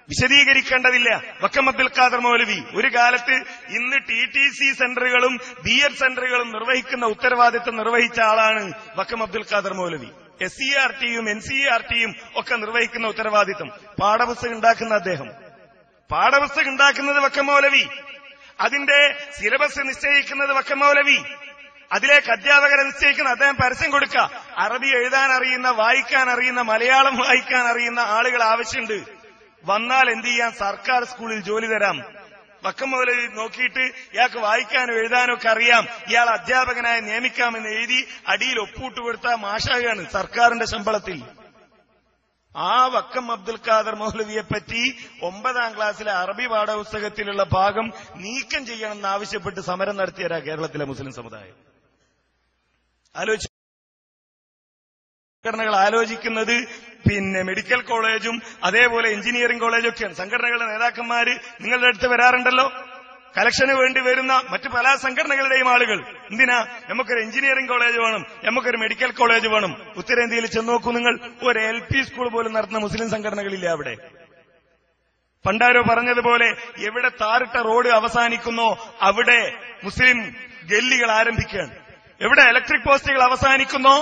വിശദീകരിക്കേണ്ടതില്ല. വക്കം അബ്ദുൽ ഖാദർ മൗലവി ഒരു കാലത്ത് ഇന്ന് TTC സെന്ററുകളും BEd സെന്ററുകളും നിർവഹിക്കുന്ന ഉത്തരവാദിത്വം നിർവഹിച്ച ആളാണ് വക്കം അബ്ദുൽ ഖാദർ മൗലവി. SCERTയും NCERTയും ഒക്കെ നിർവഹിക്കുന്ന ഉത്തരവാദിത്വം. പാഠപുസ്തകം ഉണ്ടാക്കുന്ന അദ്ദേഹം, പാഠപുസ്തകം ഉണ്ടാക്കുന്നത് വക്കം മൗലവി, അതിന്റെ സിലബസ് നിശ്ചയിക്കുന്നത് വക്കം മൗലവി, അതിലേക്ക് അധ്യാപകരെ നിശ്ചയിക്കുന്ന അദ്ദേഹം പരസ്യം കൊടുക്കുക. അറബി എഴുതാൻ അറിയുന്ന, വായിക്കാൻ അറിയുന്ന, മലയാളം വായിക്കാൻ അറിയുന്ന ആളുകൾ ആവശ്യമുണ്ട്. വന്നാൽ എന്ത് ചെയ്യാൻ? സർക്കാർ സ്കൂളിൽ ജോലി തരാം. വക്കം മൗലവി നോക്കിയിട്ട് ഇയാൾക്ക് വായിക്കാനും എഴുതാനും ഒക്കെ അറിയാം, ഇയാൾ അധ്യാപകനായി നിയമിക്കാമെന്ന് എഴുതി അടിയിൽ ഒപ്പൂട്ട് കൊടുത്ത മാഷാകാണ് സർക്കാരിന്റെ ശമ്പളത്തിൽ. ആ വക്കം അബ്ദുൽ ഖാദർ മൗലവിയെ പറ്റി 9ാം ക്ലാസ്സിലെ അറബി പാഠപുസ്തകത്തിലുള്ള ഭാഗം നീക്കം ചെയ്യണമെന്ന് ആവശ്യപ്പെട്ട് സമരം നടത്തിയരാ കേരളത്തിലെ മുസ്ലിം സമുദായം. സംഘടനകൾ ആലോചിക്കുന്നത് മെഡിക്കൽ കോളേജും അതേപോലെ എഞ്ചിനീയറിംഗ് കോളേജും ഒക്കെയാണ്. സംഘടനകളുടെ നേതാക്കന്മാര് നിങ്ങളുടെ അടുത്ത് വരാറുണ്ടല്ലോ, കലക്ഷന് വേണ്ടി വരുന്ന മറ്റു പല സംഘടനകളുടെയും ആളുകൾ. എന്തിനാ? നമുക്കൊരു എഞ്ചിനീയറിംഗ് കോളേജ് വേണം, നമുക്കൊരു മെഡിക്കൽ കോളേജ് വേണം. ഉത്തരേന്ത്യയിൽ ചെന്ന് നോക്കൂ നിങ്ങൾ, ഒരു LP സ്കൂൾ പോലും നടത്തുന്ന മുസ്ലിം സംഘടനകളില്ല അവിടെ. പണ്ടാരോ പറഞ്ഞതുപോലെ എവിടെ താറിട്ട റോഡ് അവസാനിക്കുന്നോ അവിടെ മുസ്ലിം ഗല്ലികൾ ആരംഭിക്കുകയാണ്. എവിടെ ഇലക്ട്രിക് പോസ്റ്റുകൾ അവസാനിക്കുന്നോ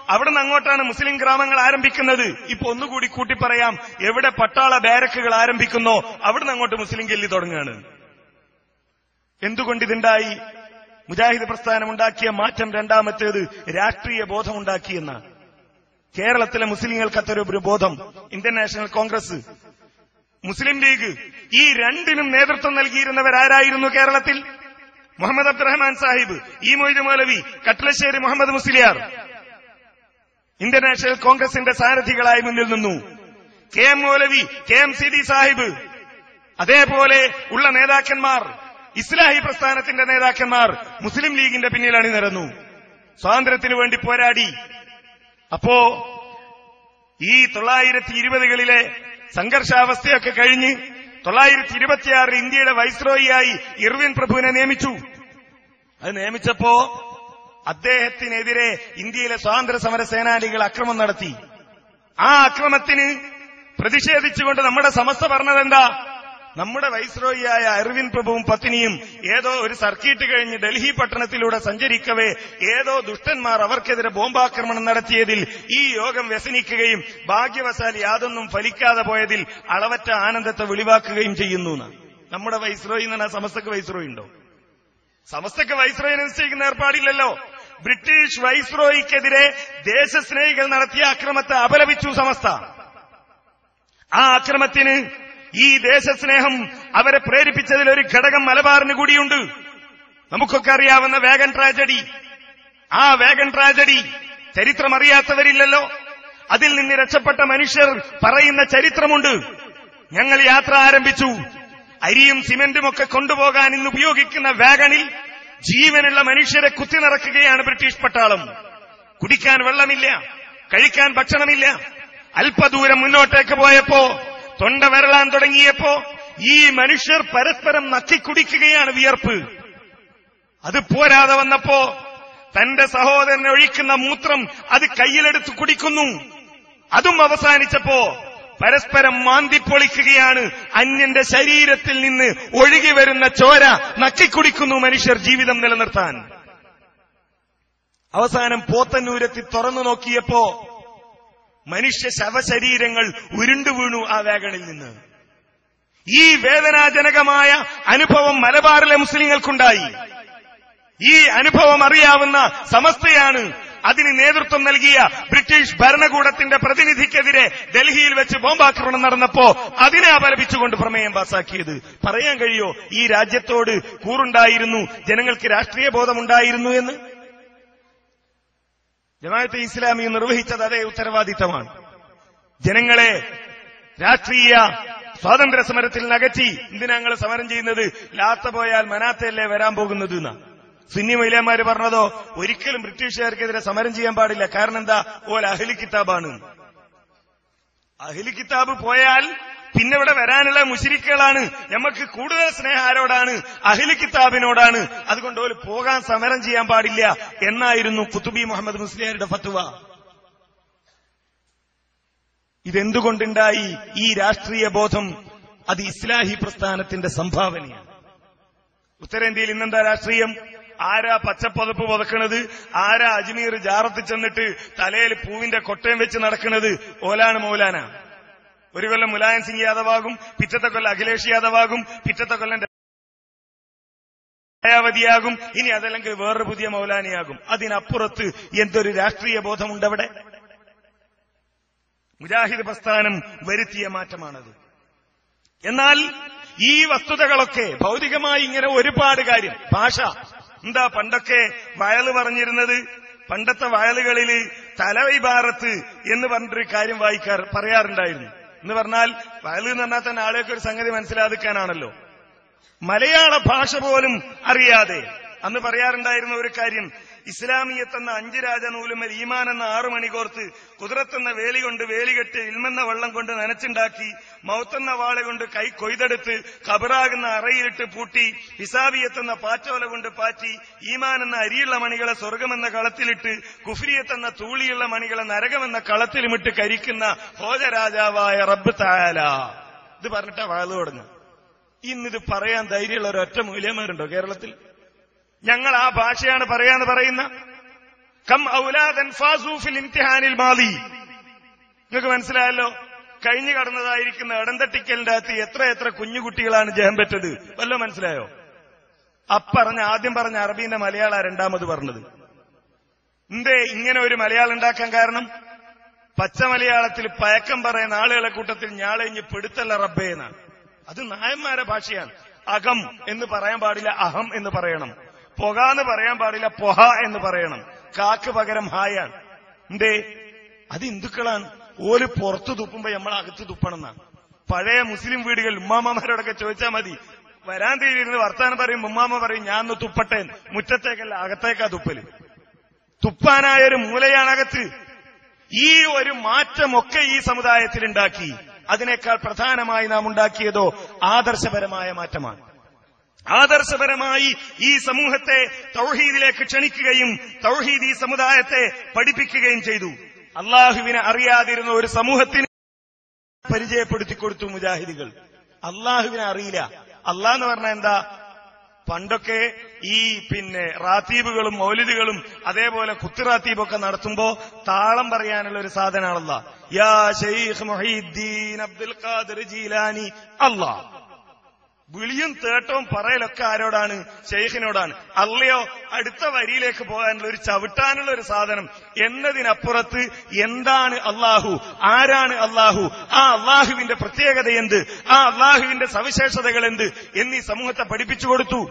അവിടെ നിന്ന് അങ്ങോട്ടാണ് മുസ്ലിം ഗ്രാമങ്ങൾ ആരംഭിക്കുന്നത്. ഇപ്പൊ ഒന്നുകൂടി കൂട്ടി പറയാം, എവിടെ പട്ടാള ബാരക്കുകൾ ആരംഭിക്കുന്നോ അവിടെ നിന്ന് അങ്ങോട്ട് മുസ്ലിം ഗല്ലി തുടങ്ങുകയാണ്. എന്തുകൊണ്ടിതുണ്ടായി? മുജാഹിദ് പ്രസ്ഥാനം ഉണ്ടാക്കിയ മാറ്റം രണ്ടാമത്തേത് രാഷ്ട്രീയ ബോധമുണ്ടാക്കിയെന്നാണ്. കേരളത്തിലെ മുസ്ലിങ്ങൾക്ക് അത്തരൊരു ബോധം ഇന്ത്യൻ നാഷണൽ കോൺഗ്രസ്, മുസ്ലിം ലീഗ്, ഈ രണ്ടിനും നേതൃത്വം നൽകിയിരുന്നവരാരായിരുന്നു കേരളത്തിൽ? മുഹമ്മദ് അബ്ദുറഹ്മാൻ സാഹിബ്, ഇ മൊയ്ത് മൗലവി, കട്ടലശ്ശേരി മുഹമ്മദ് മുസ്ലിയാർ ഇന്ത്യൻ നാഷണൽ കോൺഗ്രസിന്റെ സാരഥികളായി മുന്നിൽ നിന്നു. KM മൗലവി, KMCD സാഹിബ്, അതേപോലെ ഉള്ള നേതാക്കന്മാർ, ഇസ്ലാഹി പ്രസ്ഥാനത്തിന്റെ നേതാക്കന്മാർ മുസ്ലിം ലീഗിന്റെ പിന്നിൽ അണിനിരന്നു, സ്വാതന്ത്ര്യത്തിനു വേണ്ടി പോരാടി. അപ്പോ ഈ 1920കളിലെ സംഘർഷാവസ്ഥയൊക്കെ കഴിഞ്ഞ് 1926 ഇന്ത്യയുടെ വൈസ്രോയിയായി ഇർവിൻ പ്രഭുവിനെ നിയമിച്ചു. അത് നിയമിച്ചപ്പോ അദ്ദേഹത്തിനെതിരെ ഇന്ത്യയിലെ സ്വാതന്ത്ര്യ സമര സേനാനികൾ അക്രമം നടത്തി. ആ അക്രമത്തിന് പ്രതിഷേധിച്ചുകൊണ്ട് നമ്മുടെ സമസ്ത പറഞ്ഞതെന്താ? നമ്മുടെ വൈസ്രോയിയായ ഇർവിൻ പ്രഭുവും പത്നിയും ഏതോ ഒരു സർക്കിട്ട് കഴിഞ്ഞ് ഡൽഹി പട്ടണത്തിലൂടെ സഞ്ചരിക്കവേ ഏതോ ദുഷ്ടന്മാർ അവർക്കെതിരെ ബോംബാക്രമണം നടത്തിയതിൽ ഈ യോഗം വ്യസനിക്കുകയും ഭാഗ്യവശാൽ യാതൊന്നും ഫലിക്കാതെ പോയതിൽ അളവറ്റ ആനന്ദത്തെ വെളിവാക്കുകയും ചെയ്യുന്നു. നമ്മുടെ വൈസ്രോയി എന്ന് പറഞ്ഞാൽ സമസ്തക്ക് വൈസ്രോയി ഉണ്ടോ? സമസ്തക്ക് വൈസ്രോയിനെ നിശ്ചയിക്കുന്ന ഏർപ്പാടില്ലല്ലോ. ബ്രിട്ടീഷ് വൈസ്രോയിക്കെതിരെ ദേശസ്നേഹികൾ നടത്തിയ അക്രമത്തെ അപലപിച്ചു സമസ്ത. ആ അക്രമത്തിന് ഈ ദേശസ്നേഹം അവരെ പ്രേരിപ്പിച്ചതിൽ ഒരു ഘടകം മലബാറിന് കൂടിയുണ്ട്. നമുക്കൊക്കെ അറിയാവുന്ന വേഗൻ ട്രാജഡി. ആ വേഗൻ ട്രാജഡി ചരിത്രമറിയാത്തവരില്ലല്ലോ. അതിൽ നിന്ന് രക്ഷപ്പെട്ട മനുഷ്യർ പറയുന്ന ചരിത്രമുണ്ട്. ഞങ്ങൾ യാത്ര ആരംഭിച്ചു. അരിയും സിമന്റും ഒക്കെ കൊണ്ടുപോകാൻ ഇന്ന് ഉപയോഗിക്കുന്ന വാഗണിൽ ജീവനുള്ള മനുഷ്യരെ കുത്തി നിറക്കുകയാണ് ബ്രിട്ടീഷ് പട്ടാളം. കുടിക്കാൻ വെള്ളമില്ല, കഴിക്കാൻ ഭക്ഷണമില്ല. അല്പദൂരം മുന്നോട്ടേക്ക് പോയപ്പോ, തൊണ്ട വരളാൻ തുടങ്ങിയപ്പോ ഈ മനുഷ്യർ പരസ്പരം നക്കിക്കുടിക്കുകയാണ് വിയർപ്പ്. അത് പോരാതെ വന്നപ്പോ തന്റെ സഹോദരനെ ഒഴിക്കുന്ന മൂത്രം അത് കയ്യിലെടുത്ത് കുടിക്കുന്നു. അതും അവസാനിച്ചപ്പോ പരസ്പരം മാന്തിപ്പൊളിക്കുകയാണ്. അന്യന്റെ ശരീരത്തിൽ നിന്ന് ഒഴുകി വരുന്ന ചോര നക്കിക്കുടിക്കുന്നു മനുഷ്യർ ജീവിതം നിലനിർത്താൻ. അവസാനം പോത്തന്നൂരെത്തി തുറന്നു നോക്കിയപ്പോ മനുഷ്യ ശവശരീരങ്ങൾ ഉരുണ്ടു വീണു ആ വാഗണിൽ നിന്ന്. ഈ വേദനാജനകമായ അനുഭവം മലബാറിലെ മുസ്ലിങ്ങൾക്കുണ്ടായി. ഈ അനുഭവം അറിയാവുന്ന സമസ്തയാണ് അതിന് നേതൃത്വം നൽകിയ ബ്രിട്ടീഷ് ഭരണകൂടത്തിന്റെ പ്രതിനിധിക്കെതിരെ ഡൽഹിയിൽ വെച്ച് ബോംബാക്രമണം നടന്നപ്പോ അതിനെ അപലപിച്ചുകൊണ്ട് പ്രമേയം പാസാക്കിയത്. പറയാൻ കഴിയോ ഈ രാജ്യത്തോട് കൂറുണ്ടായിരുന്നു, ജനങ്ങൾക്ക് രാഷ്ട്രീയ ബോധമുണ്ടായിരുന്നു എന്ന്? ജമാഅത്തെ ഇസ്ലാമി നിർവഹിച്ചത് അതേ ഉത്തരവാദിത്തമാണ്. ജനങ്ങളെ രാഷ്ട്രീയ സ്വാതന്ത്ര്യ സമരത്തിൽ നകറ്റി എന്തിനാ ഞങ്ങൾ സമരം ചെയ്യുന്നത്? ലാത്ത പോയാൽ മനാത്തയല്ലേ വരാൻ പോകുന്നത് എന്നാ സുന്നി മൗലവിമാര് പറഞ്ഞതോ? ഒരിക്കലും ബ്രിട്ടീഷുകാർക്കെതിരെ സമരം ചെയ്യാൻ പാടില്ല. കാരണം എന്താ? ഓൽ അഹ്ലി കിതാബാണ്. അഹ്ലി കിതാബ് പോയാൽ പിന്നെ ഇവിടെ വരാനുള്ള മുശ്രിക്കുകളാണ്. നമുക്ക് കൂടുതൽ സ്നേഹം ആരോടാണ്? അഹ്ലി കിതാബിനോടാണ്. അതുകൊണ്ട് ഓല് പോകാൻ സമരം ചെയ്യാൻ പാടില്ല എന്നായിരുന്നു ഖുതുബി മുഹമ്മദ് മുസ്ലിയാരുടെ ഫത്വ. ഇതെന്തുകൊണ്ടുണ്ടായി? ഈ രാഷ്ട്രീയ ബോധം അത് ഇസ്ലാഹി പ്രസ്ഥാനത്തിന്റെ സംഭാവനയാണ്. ഉത്തരേന്ത്യയിൽ ഇന്നെന്താ രാഷ്ട്രീയം? ആരാ പച്ചപ്പുതപ്പ് പുതക്കണത്? ആരാ അജ്മീർ ജാറത്ത് ചെന്നിട്ട് തലയിൽ പൂവിന്റെ കൊട്ടയം വെച്ച് നടക്കുന്നത്? ഓലാണ് മൗലാന. ഒരു കൊല്ലം മുലായം സിംഗ് യാദവാകും, പിറ്റത്തെ കൊല്ലം അഖിലേഷ് യാദവാകും, പിറ്റത്തെ കൊല്ലം മായാവതിയാകും, ഇനി അതല്ലെങ്കിൽ വേറൊരു പുതിയ മൗലാനിയാകും. അതിനപ്പുറത്ത് എന്തൊരു രാഷ്ട്രീയ ബോധമുണ്ടവിടെ? മുജാഹിദ് പ്രസ്ഥാനം വരുത്തിയ മാറ്റമാണത്. എന്നാൽ ഈ വസ്തുതകളൊക്കെ ഭൗതികമായി ഇങ്ങനെ ഒരുപാട് കാര്യം. ഭാഷ എന്താ? പണ്ടൊക്കെ വയല് പറഞ്ഞിരുന്നത്, പണ്ടത്തെ വയലുകളിൽ തലവൈബാറത്ത് എന്ന് പറഞ്ഞിട്ടൊരു കാര്യം പറയാറുണ്ടായിരുന്നു. എന്ന് പറഞ്ഞാൽ വയല് എന്ന് പറഞ്ഞാൽ തന്നെ ആളെയൊക്കെ ഒരു സംഗതി മനസ്സിലാക്കാനാണല്ലോ. മലയാള ഭാഷ പോലും അറിയാതെ അന്ന് പറയാറുണ്ടായിരുന്ന ഒരു കാര്യം, ഇസ്ലാമിയത്തെന്ന 5 രാജനൂലുമൽ ഈമാൻ എന്ന 6 മണി കോർത്ത്, കുതിരത്തെന്ന വേലി കൊണ്ട് വേലികെട്ട്, ഇൽമെന്ന വെള്ളം കൊണ്ട് നനച്ചുണ്ടാക്കി, മൗത്തെന്ന വാള കൊണ്ട് കൈ കൊയ്തെടുത്ത്, ഖബറാകുന്ന അറയിലിട്ട് പൂട്ടി, ഹിസാബിയത്തെന്ന പാറ്റോല കൊണ്ട് പാറ്റി, ഈമാൻ എന്ന അരിയുള്ള മണികളെ സ്വർഗമെന്ന കളത്തിലിട്ട്, കുഫ്രിയത്തെന്ന തൂളിയുള്ള മണികളെ നരകമെന്ന കളത്തിലുമിട്ട് കരിക്കുന്ന ഭോജരാജാവായ റബ്ബ് തആല. ഇത് പറഞ്ഞിട്ടാ വാഴ് തുടങ്ങുക. ഇന്നിത് പറയാൻ ധൈര്യമുള്ള ഒരൊറ്റ മൂല്യന്മാരുണ്ടോ കേരളത്തിൽ? ഞങ്ങൾ ആ ഭാഷയാണ് പറയാന്ന് പറയുന്ന കം ഔലാദൻ ഫാസൂ ഫിൽ ഇംതിഹാനിൽ മാദി. നിങ്ങൾക്ക് മനസ്സിലായല്ലോ, കഴിഞ്ഞു കടന്നതായിരിക്കുന്ന ഇടന്തട്ടിക്കലിന്റെ അകത്ത് എത്ര കുഞ്ഞുകുട്ടികളാണ് ജയം പറ്റത്? വല്ലോ മനസ്സിലായോ? ആദ്യം പറഞ്ഞ അറബീന്റെ മലയാള രണ്ടാമത് പറഞ്ഞത്. എന്തേ ഇങ്ങനെ ഒരു മലയാളം ഉണ്ടാക്കാൻ കാരണം? പച്ച മലയാളത്തിൽ പയക്കം പറയുന്ന ആളുകളെ കൂട്ടത്തിൽ ഞാളെഞ്ഞ് പെടുത്തല്ല റബ്ബേ എന്നാണ്. അത് നായന്മാരെ ഭാഷയാണ്. അകം എന്ന് പറയാൻ പാടില്ല, അഹം എന്ന് പറയണം. പൊകാന്ന് പറയാൻ പാടില്ല, പൊഹ എന്ന് പറയണം. കാക്ക് പകരം ഹായാണ്. എന്തേ? അത് ഹിന്ദുക്കളാണ്. ഓല് പുറത്തു തുപ്പുമ്പോ നമ്മൾ അകത്ത് തുപ്പണം എന്നാണ്. പഴയ മുസ്ലിം വീടുകളിൽ ഉമ്മാമ്മമാരോടൊക്കെ ചോദിച്ചാൽ മതി, വരാന്തയിലിരുന്ന് വർത്താനം പറയും, ഉമ്മാമ്മ പറയും ഞാൻ ഒന്ന് തുപ്പട്ടെ. മുറ്റത്തേക്കല്ല, അകത്തേക്കാ തുപ്പല്. തുപ്പാനായൊരു മൂലയാണകത്ത്. ഈ ഒരു മാറ്റമൊക്കെ ഈ സമുദായത്തിൽ ഉണ്ടാക്കി. അതിനേക്കാൾ പ്രധാനമായി നാം ഉണ്ടാക്കിയതോ ആദർശപരമായ മാറ്റമാണ്. ആദർശപരമായി ഈ സമൂഹത്തെ തൗഹീദിലേക്ക് ക്ഷണിക്കുകയും തൗഹീദ് ഈ സമുദായത്തെ പഠിപ്പിക്കുകയും ചെയ്തു. അള്ളാഹുവിനെ അറിയാതിരുന്ന ഒരു സമൂഹത്തിന് പരിചയപ്പെടുത്തി കൊടുത്തു മുജാഹിദികൾ. അള്ളാഹുവിനെ അറിയില്ല. അള്ളാഹ് എന്ന് പറഞ്ഞാൽ എന്താ? പണ്ടൊക്കെ ഈ റാത്തീബുകളും മൗലിദുകളും അതേപോലെ കുത്തുറാത്തീബൊക്കെ നടത്തുമ്പോ താളം പറയാനുള്ള ഒരു സാധനമാണല്ലോ. യാ ശൈഖ് മുഹീദ്ദീൻ അബ്ദുൽ ഖാദിർ ജീലാനി. അല്ലാഹ് വിളിയും തേട്ടവും പറയലൊക്കെ ആരോടാണ്? ശൈഖിനോടാണ്. അല്ലയോ അടുത്ത വരിയിലേക്ക് പോകാനുള്ള ഒരു ചവിട്ടാനുള്ള ഒരു സാധനം എന്നതിനപ്പുറത്ത് എന്താണ് അള്ളാഹു, ആരാണ് അള്ളാഹു, ആ അള്ളാഹുവിന്റെ പ്രത്യേകത എന്ത്, ആ അള്ളാഹുവിന്റെ സവിശേഷതകൾ എന്ത് എന്നീ സമൂഹത്തെ പഠിപ്പിച്ചു കൊടുത്തു.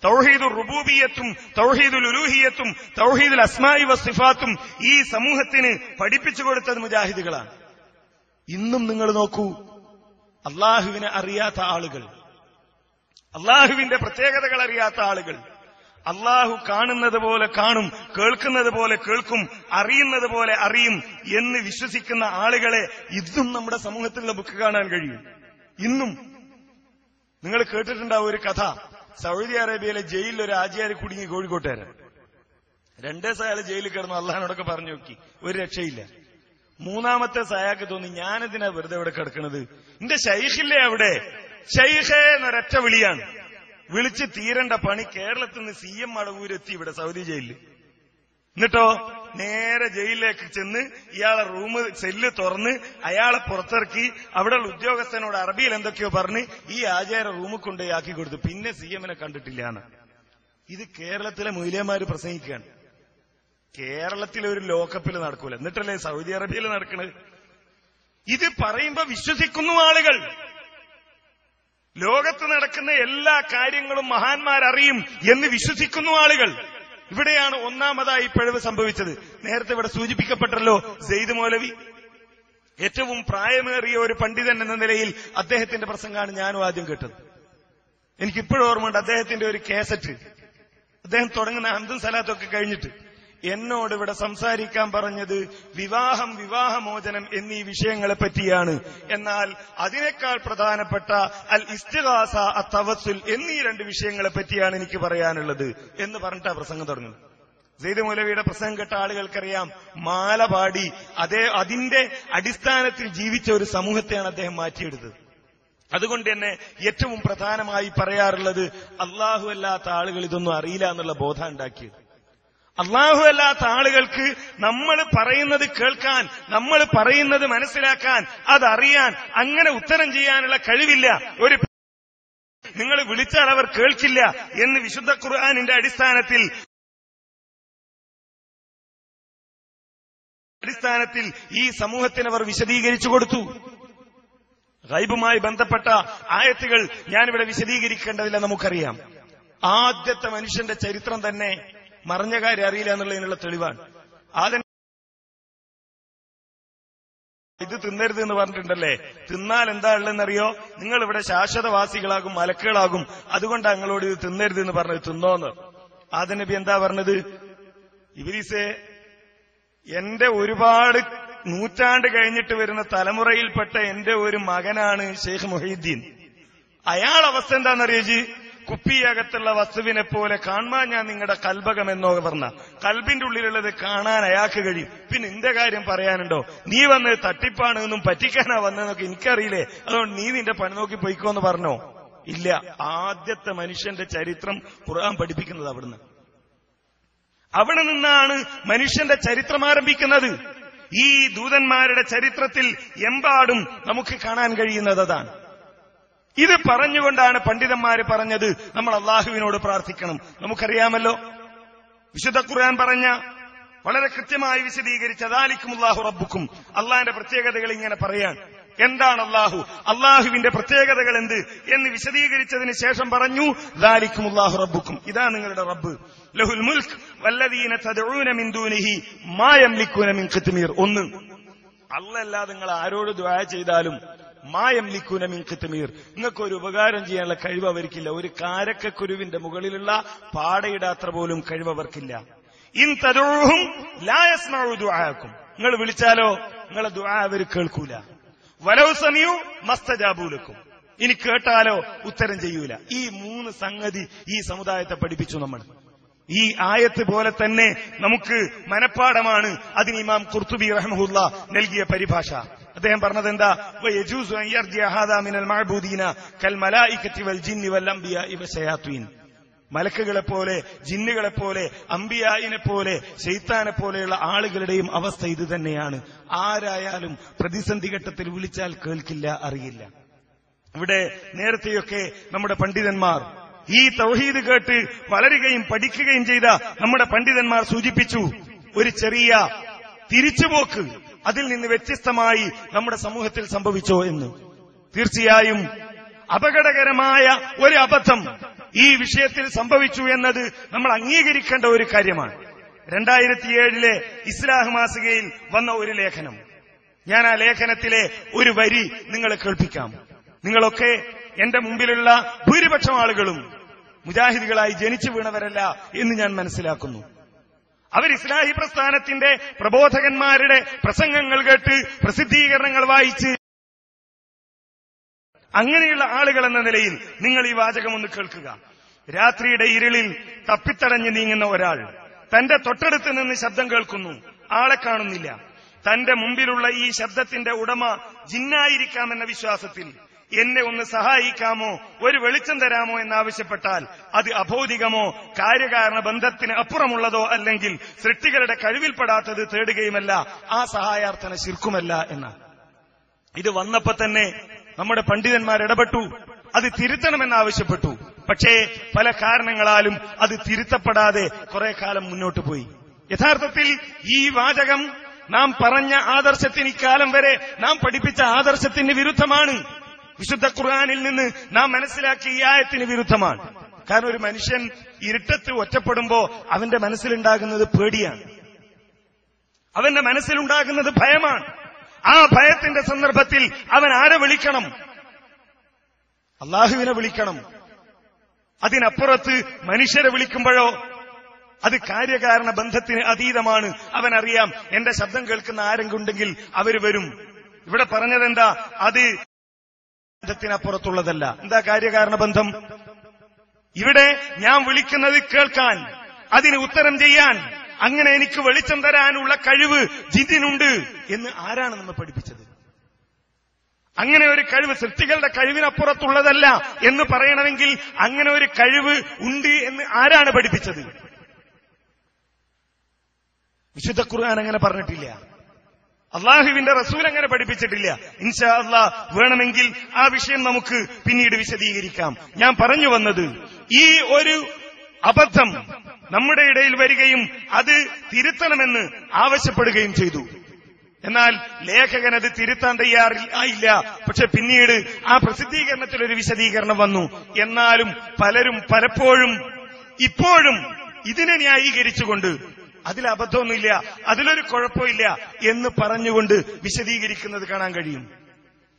തൗഹീദുൽ റുബൂബിയ്യത്തും തൗഹീദുൽ ഉലൂഹിയ്യത്തും തൗഹീദുൽ അസ്മാഇ വസിഫാത്തും ഈ സമൂഹത്തിന് പഠിപ്പിച്ചു കൊടുത്തത് മുജാഹിദുകളാണ്. ഇന്നും നിങ്ങൾ നോക്കൂ, അള്ളാഹുവിനെ അറിയാത്ത ആളുകൾ, അള്ളാഹുവിന്റെ പ്രത്യേകതകൾ അറിയാത്ത ആളുകൾ, അള്ളാഹു കാണുന്നത് പോലെ കാണും, കേൾക്കുന്നത് പോലെ കേൾക്കും, അറിയുന്നത് പോലെ അറിയും എന്ന് വിശ്വസിക്കുന്ന ആളുകളെ ഇന്നും നമ്മുടെ സമൂഹത്തിലുള്ള ബുക്ക് കാണാൻ കഴിയും. ഇന്നും നിങ്ങൾ കേട്ടിട്ടുണ്ടാവും ഒരു കഥ. സൗദി അറേബ്യയിലെ ജയിലിൽ ഒരു ആചാര്യ കുടുങ്ങി കോഴിക്കോട്ടുകാരൻ. 2 ദിവസം അയാൾ ജയിലിൽ കിടന്നു. അള്ളാഹിനോടൊക്കെ പറഞ്ഞു നോക്കി, ഒരു രക്ഷയില്ല. മൂന്നാമത്തെ സായാക്ക് തോന്നി, ഞാനെന്തിനാ വെറുതെ ഇവിടെ കിടക്കണത്, എന്റെ ശൈഖില്ലേ അവിടെ, ശൈഖേ എന്നൊരൊറ്റ വിളിയാണ്. വിളിച്ച് തീരേണ്ട പണി കേരളത്തിൽ നിന്ന് CM മടവൂരെത്തി ഇവിടെ സൗദി ജയിലിൽ. എന്നിട്ടോ നേരെ ജയിലിലേക്ക് ചെന്ന് ഇയാളെ സെല്ല് തുറന്ന് അയാളെ പുറത്തിറക്കി അവിടെയുള്ള ഉദ്യോഗസ്ഥനോട് അറബിയിൽ എന്തൊക്കെയോ പറഞ്ഞ് ഈ ആചാര റൂമിൽ കൊണ്ടുപോയി ആക്കി കൊടുത്തു. പിന്നെ CM കണ്ടിട്ടില്ലാന്ന്. ഇത് കേരളത്തിലെ മൗലവിമാര് പ്രസംഗിക്കുകയാണ്. കേരളത്തിലെ ഒരു ലോകകപ്പിൽ നടക്കൂല, എന്നിട്ടല്ലേ സൗദി അറേബ്യയിൽ നടക്കണത്. ഇത് പറയുമ്പോ വിശ്വസിക്കുന്നു ആളുകൾ. ലോകത്ത് നടക്കുന്ന എല്ലാ കാര്യങ്ങളും മഹാന്മാരറിയും എന്ന് വിശ്വസിക്കുന്നു ആളുകൾ. ഇവിടെയാണ് ഒന്നാമതായി പിഴവ് സംഭവിച്ചത്. നേരത്തെ ഇവിടെ സൂചിപ്പിക്കപ്പെട്ടല്ലോ സെയ്ദ് മൗലവി, ഏറ്റവും പ്രായമേറിയ ഒരു പണ്ഡിതൻ എന്ന നിലയിൽ അദ്ദേഹത്തിന്റെ പ്രസംഗമാണ് ഞാനും ആദ്യം കേട്ടത്. എനിക്കിപ്പോഴും ഓർമ്മയുണ്ട് അദ്ദേഹത്തിന്റെ ഒരു കേസറ്റ്. അദ്ദേഹം തുടങ്ങുന്ന ഹംദും സലാത്തും ഒക്കെ കഴിഞ്ഞിട്ട് എന്നോട് ഇവിടെ സംസാരിക്കാൻ പറഞ്ഞത് വിവാഹം, വിവാഹമോചനം എന്നീ വിഷയങ്ങളെ പറ്റിയാണ്. എന്നാൽ അതിനേക്കാൾ പ്രധാനപ്പെട്ട അൽ ഇസ്തിഗാസ, തവസ്സുൽ എന്നീ 2 വിഷയങ്ങളെ പറ്റിയാണ് എനിക്ക് പറയാനുള്ളത് എന്ന് പറഞ്ഞിട്ടാ പ്രസംഗം തുടങ്ങുന്നത്. സെയ്ദ് മൗലവിയുടെ പ്രസംഗം കേട്ട ആളുകൾക്കറിയാം, മാല പാടി അതിന്റെ അടിസ്ഥാനത്തിൽ ജീവിച്ച ഒരു സമൂഹത്തെയാണ് അദ്ദേഹം മാറ്റിയെടുത്തത്. അതുകൊണ്ട് തന്നെ ഏറ്റവും പ്രധാനമായി പറയാറുള്ളത് അള്ളാഹു അല്ലാത്ത ആളുകൾ ഇതൊന്നും അറിയില്ല എന്നുള്ള ബോധം ഉണ്ടാക്കിയത്. അള്ളാഹു അല്ലാത്ത ആളുകൾക്ക് നമ്മൾ പറയുന്നത് കേൾക്കാൻ, നമ്മൾ പറയുന്നത് മനസ്സിലാക്കാൻ, അതറിയാൻ, അങ്ങനെ ഉത്തരം ചെയ്യാനുള്ള കഴിവില്ല. ഒരു നിങ്ങൾ വിളിച്ചാൽ അവർ കേൾക്കില്ല എന്ന് വിശുദ്ധ ഖുർആനിന്റെ അടിസ്ഥാനത്തിൽ ഈ സമൂഹത്തിന് അവർ വിശദീകരിച്ചു കൊടുത്തു. ഗൈബുമായി ബന്ധപ്പെട്ട ആയത്തുകൾ ഞാനിവിടെ വിശദീകരിക്കേണ്ടതില്ല, നമുക്കറിയാം. ആദ്യത്തെ മനുഷ്യന്റെ ചരിത്രം തന്നെ മറഞ്ഞ കാര്യം അറിയില്ല എന്നുള്ളതിനുള്ള തെളിവാണ്. ഇത് തിന്നരുത് എന്ന് പറഞ്ഞിട്ടുണ്ടല്ലേ, തിന്നാൽ എന്താ ഉള്ളതെന്നറിയോ, നിങ്ങൾ ഇവിടെ ശാശ്വതവാസികളാകും, മലക്കുകളാകും, അതുകൊണ്ടാണ് നിങ്ങളോട് ഇത് തിന്നരുത് എന്ന് പറഞ്ഞത്. തിന്നോന്ന് ആദം നബി എന്താ പറഞ്ഞത്? ഇബ്ലീസേ, എന്റെ ഒരുപാട് നൂറ്റാണ്ട് കഴിഞ്ഞിട്ട് വരുന്ന തലമുറയിൽപ്പെട്ട എന്റെ ഒരു മകനാണ് ഷെയ്ഖ് മുഹീദ്ദീൻ. അയാൾ അവസ്ഥ എന്താണെന്നറിയോ? കുപ്പിയകത്തുള്ള വസ്തുവിനെ പോലെ കാണാൻ ഞാൻ നിങ്ങളുടെ കൽബകമെന്നോ പറഞ്ഞ, കൽബിന്റെ ഉള്ളിലുള്ളത് കാണാൻ അയാൾക്ക് കഴിയും. പിന്നെ എന്റെ കാര്യം പറയാനുണ്ടോ? നീ വന്ന് തട്ടിപ്പാണ് എന്നും പറ്റിക്കാനാ വന്നതെന്നൊക്കെ എനിക്കറിയില്ലേ, അതുകൊണ്ട് നീ നിന്റെ പണി നോക്കി പോയിക്കോന്ന് പറഞ്ഞോ? ഇല്ല. ആദ്യത്തെ മനുഷ്യന്റെ ചരിത്രം ഖുർആൻ പഠിപ്പിക്കുന്നത് അവിടുന്ന്. അവിടെ നിന്നാണ് മനുഷ്യന്റെ ചരിത്രം ആരംഭിക്കുന്നത്. ഈ ദൂതന്മാരുടെ ചരിത്രത്തിൽ എമ്പാടും നമുക്ക് കാണാൻ കഴിയുന്നത് അതാണ്. ഇത് പറഞ്ഞുകൊണ്ടാണ് പണ്ഡിതന്മാര് പറഞ്ഞത് നമ്മൾ അള്ളാഹുവിനോട് പ്രാർത്ഥിക്കണം. നമുക്കറിയാമല്ലോ, വിശുദ്ധ ഖുർആൻ പറഞ്ഞ വളരെ കൃത്യമായി വിശദീകരിച്ച ദാലിക്കുമുല്ലാഹു റബ്ബുക്കും, അള്ളാഹിന്റെ പ്രത്യേകതകൾ ഇങ്ങനെ പറയാൻ. എന്താണ് അള്ളാഹു, അള്ളാഹുവിന്റെ പ്രത്യേകതകൾ എന്ത് എന്ന് വിശദീകരിച്ചതിന് ശേഷം പറഞ്ഞു ദാലിക്കുമുല്ലാഹു റബ്ബുക്കും, ഇതാ നിങ്ങളുടെ റബ്ബ്. ലഹുൽ മുൽക്ക് വല്ലദീന തദ്ഊന മിൻ ദൂനിഹി മാ യംലികൂന മിൻ ഖിത്മീർ. ഒന്ന്, അല്ലാതെ നിങ്ങൾ ആരോട് ദുആ ചെയ്താലും മാ യംലികൂന മിൻ ഖിത്മീർ, നിങ്ങൾക്ക് ഒരു ഉപകാരം ചെയ്യാനുള്ള കഴിവ് അവർക്കില്ല. ഒരു കാരക്കക്കുരുവിന്റെ മുകളിലുള്ള പാടയിടാത്ര പോലും കഴിവ് അവർക്കില്ല. ഇൻ തദ്ഊഹും ലാ യസ്മഉ ദുആഅക്കും, നിങ്ങൾ വിളിച്ചാലോ നിങ്ങളെ ദുആ അവർ കേൾക്കൂല. വലൗ സമീഉ മസ്തജാബു ലക്കും, ഇനി കേട്ടാലോ ഉത്തരം ചെയ്യൂല. ഈ 3 സംഗതി ഈ സമുദായത്തെ പഠിപ്പിച്ചു നമ്മൾ. ഈ ആയത്ത് പോലെ തന്നെ നമുക്ക് മനഃപ്പാടമാണ് അതിന് ഇമാം ഖുർത്തുബി റഹ്മഹുല്ലാ നൽകിയ പരിഭാഷ. അദ്ദേഹം പറഞ്ഞത് എന്താ? വയജൂസു അൻ യർജിഅ ഹാദാ മിനൽ മഅബൂദീന കൽ മലായികത്തി വൽ ജിന്നി വൽ അംബിയാഇ വശയാത്വീൻ. മലക്കുകളെപ്പോലെ, ജിന്നുകളെപ്പോലെ, അംബിയായിനെ പോലെ, ശൈത്താനെ പോലെയുള്ള ആളുകളുടെയും അവസ്ഥ ഇത് തന്നെയാണ്. ആരായാലും പ്രതിസന്ധി ഘട്ടത്തിൽ വിളിച്ചാൽ കേൾക്കില്ല, അറിയില്ല. ഇവിടെ നേരത്തെയൊക്കെ നമ്മുടെ പണ്ഡിതന്മാർ ഈ തൗഹീദ് കേട്ട് വളരുകയും പഠിക്കുകയും ചെയ്ത നമ്മുടെ പണ്ഡിതന്മാർ സൂചിപ്പിച്ചു, ഒരു ചെറിയ തിരിച്ചുപോക്ക് അതിൽ നിന്ന് വ്യത്യസ്തമായി നമ്മുടെ സമൂഹത്തിൽ സംഭവിച്ചോ എന്ന്. തീർച്ചയായും അപകടകരമായ ഒരു അബദ്ധം ഈ വിഷയത്തിൽ സംഭവിച്ചു എന്നത് നമ്മൾ അംഗീകരിക്കേണ്ട ഒരു കാര്യമാണ്. 2007 ഇസ്ലാഹ് മാസികയിൽ വന്ന ഒരു ലേഖനം, ഞാൻ ആ ലേഖനത്തിലെ ഒരു വരി നിങ്ങളെ കേൾപ്പിക്കാം. നിങ്ങളൊക്കെ എന്റെ മുമ്പിലുള്ള ഭൂരിപക്ഷം ആളുകളും മുജാഹിദുകളായി ജനിച്ചു വീണവരല്ല എന്ന് ഞാൻ മനസ്സിലാക്കുന്നു. അവർ ഇസ്ലാഹി പ്രസ്ഥാനത്തിന്റെ പ്രബോധകന്മാരുടെ പ്രസംഗങ്ങൾ കേട്ട്, പ്രസിദ്ധീകരണങ്ങൾ വായിച്ച്, അങ്ങനെയുള്ള ആളുകൾ എന്ന നിലയിൽ നിങ്ങൾ ഈ വാചകം ഒന്ന് കേൾക്കുക. രാത്രിയുടെ ഇരുളിൽ തപ്പിത്തടഞ്ഞു നീങ്ങുന്ന ഒരാൾ തന്റെ തൊട്ടടുത്ത് നിന്ന് ശബ്ദം കേൾക്കുന്നു, ആളെ കാണുന്നില്ല. തന്റെ മുമ്പിലുള്ള ഈ ശബ്ദത്തിന്റെ ഉടമ ജിന്നായിരിക്കാമെന്ന വിശ്വാസത്തിൽ എന്നെ ഒന്ന് സഹായിക്കാമോ, ഒരു വെളിച്ചം തരാമോ എന്നാവശ്യപ്പെട്ടാൽ അത് അഭൗതികമോ കാര്യകാരണ ബന്ധത്തിന് അപ്പുറമുള്ളതോ അല്ലെങ്കിൽ സൃഷ്ടികളുടെ കഴിവിൽപ്പെടാത്തത് തേടുകയുമല്ല, ആ സഹായാർത്ഥന ശിർക്കുമല്ല എന്നാണ്. ഇത് വന്നപ്പോ തന്നെ നമ്മുടെ പണ്ഡിതന്മാർ ഇടപെട്ടു, അത് തിരുത്തണമെന്നാവശ്യപ്പെട്ടു. പക്ഷേ പല കാരണങ്ങളാലും അത് തിരുത്തപ്പെടാതെ കുറെ കാലം മുന്നോട്ട് പോയി. യഥാർത്ഥത്തിൽ ഈ വാചകം നാം പറഞ്ഞ ആദർശത്തിന് ഇക്കാലം വരെ നാം പഠിപ്പിച്ച ആദർശത്തിന് വിരുദ്ധമാണ്. വിശുദ്ധ ഖുർആനിൽ നിന്ന് നാം മനസ്സിലാക്കിയ ഈ ആയത്തിന് വിരുദ്ധമാണ്. കാരണം ഒരു മനുഷ്യൻ ഇരുട്ടത്ത് ഒറ്റപ്പെടുമ്പോ അവന്റെ മനസ്സിലുണ്ടാകുന്നത് പേടിയാണ്, അവന്റെ മനസ്സിലുണ്ടാകുന്നത് ഭയമാണ്. ആ ഭയത്തിന്റെ സന്ദർഭത്തിൽ അവൻ ആരെ വിളിക്കണം? അള്ളാഹുവിനെ വിളിക്കണം. അതിനപ്പുറത്ത് മനുഷ്യരെ വിളിക്കുമ്പോഴോ അത് കാര്യകാരണ ബന്ധത്തിന് അതീതമാണ്. അവനറിയാം എന്റെ ശബ്ദം കേൾക്കുന്ന ആരെങ്കിലും ഉണ്ടെങ്കിൽ അവര് വരും. ഇവിടെ പറഞ്ഞതെന്താ? അത് ബന്ധത്തിനപ്പുറത്തുള്ളതല്ല. എന്താ കാര്യകാരണ ബന്ധം? ഇവിടെ ഞാൻ വിളിക്കുന്നത് കേൾക്കാൻ, അതിന് ഉത്തരം ചെയ്യാൻ, അങ്ങനെ എനിക്ക് വെളിച്ചം തരാനുള്ള കഴിവ് ജിന്നിനുണ്ട് എന്ന് ആരാണ് നമ്മെ പഠിപ്പിച്ചത്? അങ്ങനെ ഒരു കഴിവ് സൃഷ്ടികളുടെ കഴിവിനപ്പുറത്തുള്ളതല്ല എന്ന് പറയണമെങ്കിൽ അങ്ങനെ ഒരു കഴിവ് ഉണ്ട് എന്ന് ആരാണ് പഠിപ്പിച്ചത്? വിശുദ്ധ ഖുർആൻ അങ്ങനെ പറഞ്ഞിട്ടില്ല, അള്ളാഹുവിന്റെ റസൂൽ അങ്ങനെ പഠിപ്പിച്ചിട്ടില്ല. ഇൻഷാ അല്ലാഹ് വേണമെങ്കിൽ ആ വിഷയം നമുക്ക് പിന്നീട് വിശദീകരിക്കാം. ഞാൻ പറഞ്ഞു വന്നത്, ഈ ഒരു അബദ്ധം നമ്മുടെ ഇടയിൽ വരികയും അത് തിരുത്തണമെന്ന് ആവശ്യപ്പെടുകയും ചെയ്തു. എന്നാൽ ലേഖകൻ അത് തിരുത്താൻ തയ്യാറായില്ല. പക്ഷെ പിന്നീട് ആ പ്രസിദ്ധീകരണത്തിൽ ഒരു വിശദീകരണം വന്നു. എന്നാലും പലരും പലപ്പോഴും ഇപ്പോഴും ഇതിനെ ന്യായീകരിച്ചുകൊണ്ട് അതിൽ അബദ്ധമൊന്നുമില്ല, അതിലൊരു കുഴപ്പമില്ല എന്ന് പറഞ്ഞുകൊണ്ട് വിശദീകരിക്കുന്നത് കാണാൻ കഴിയും.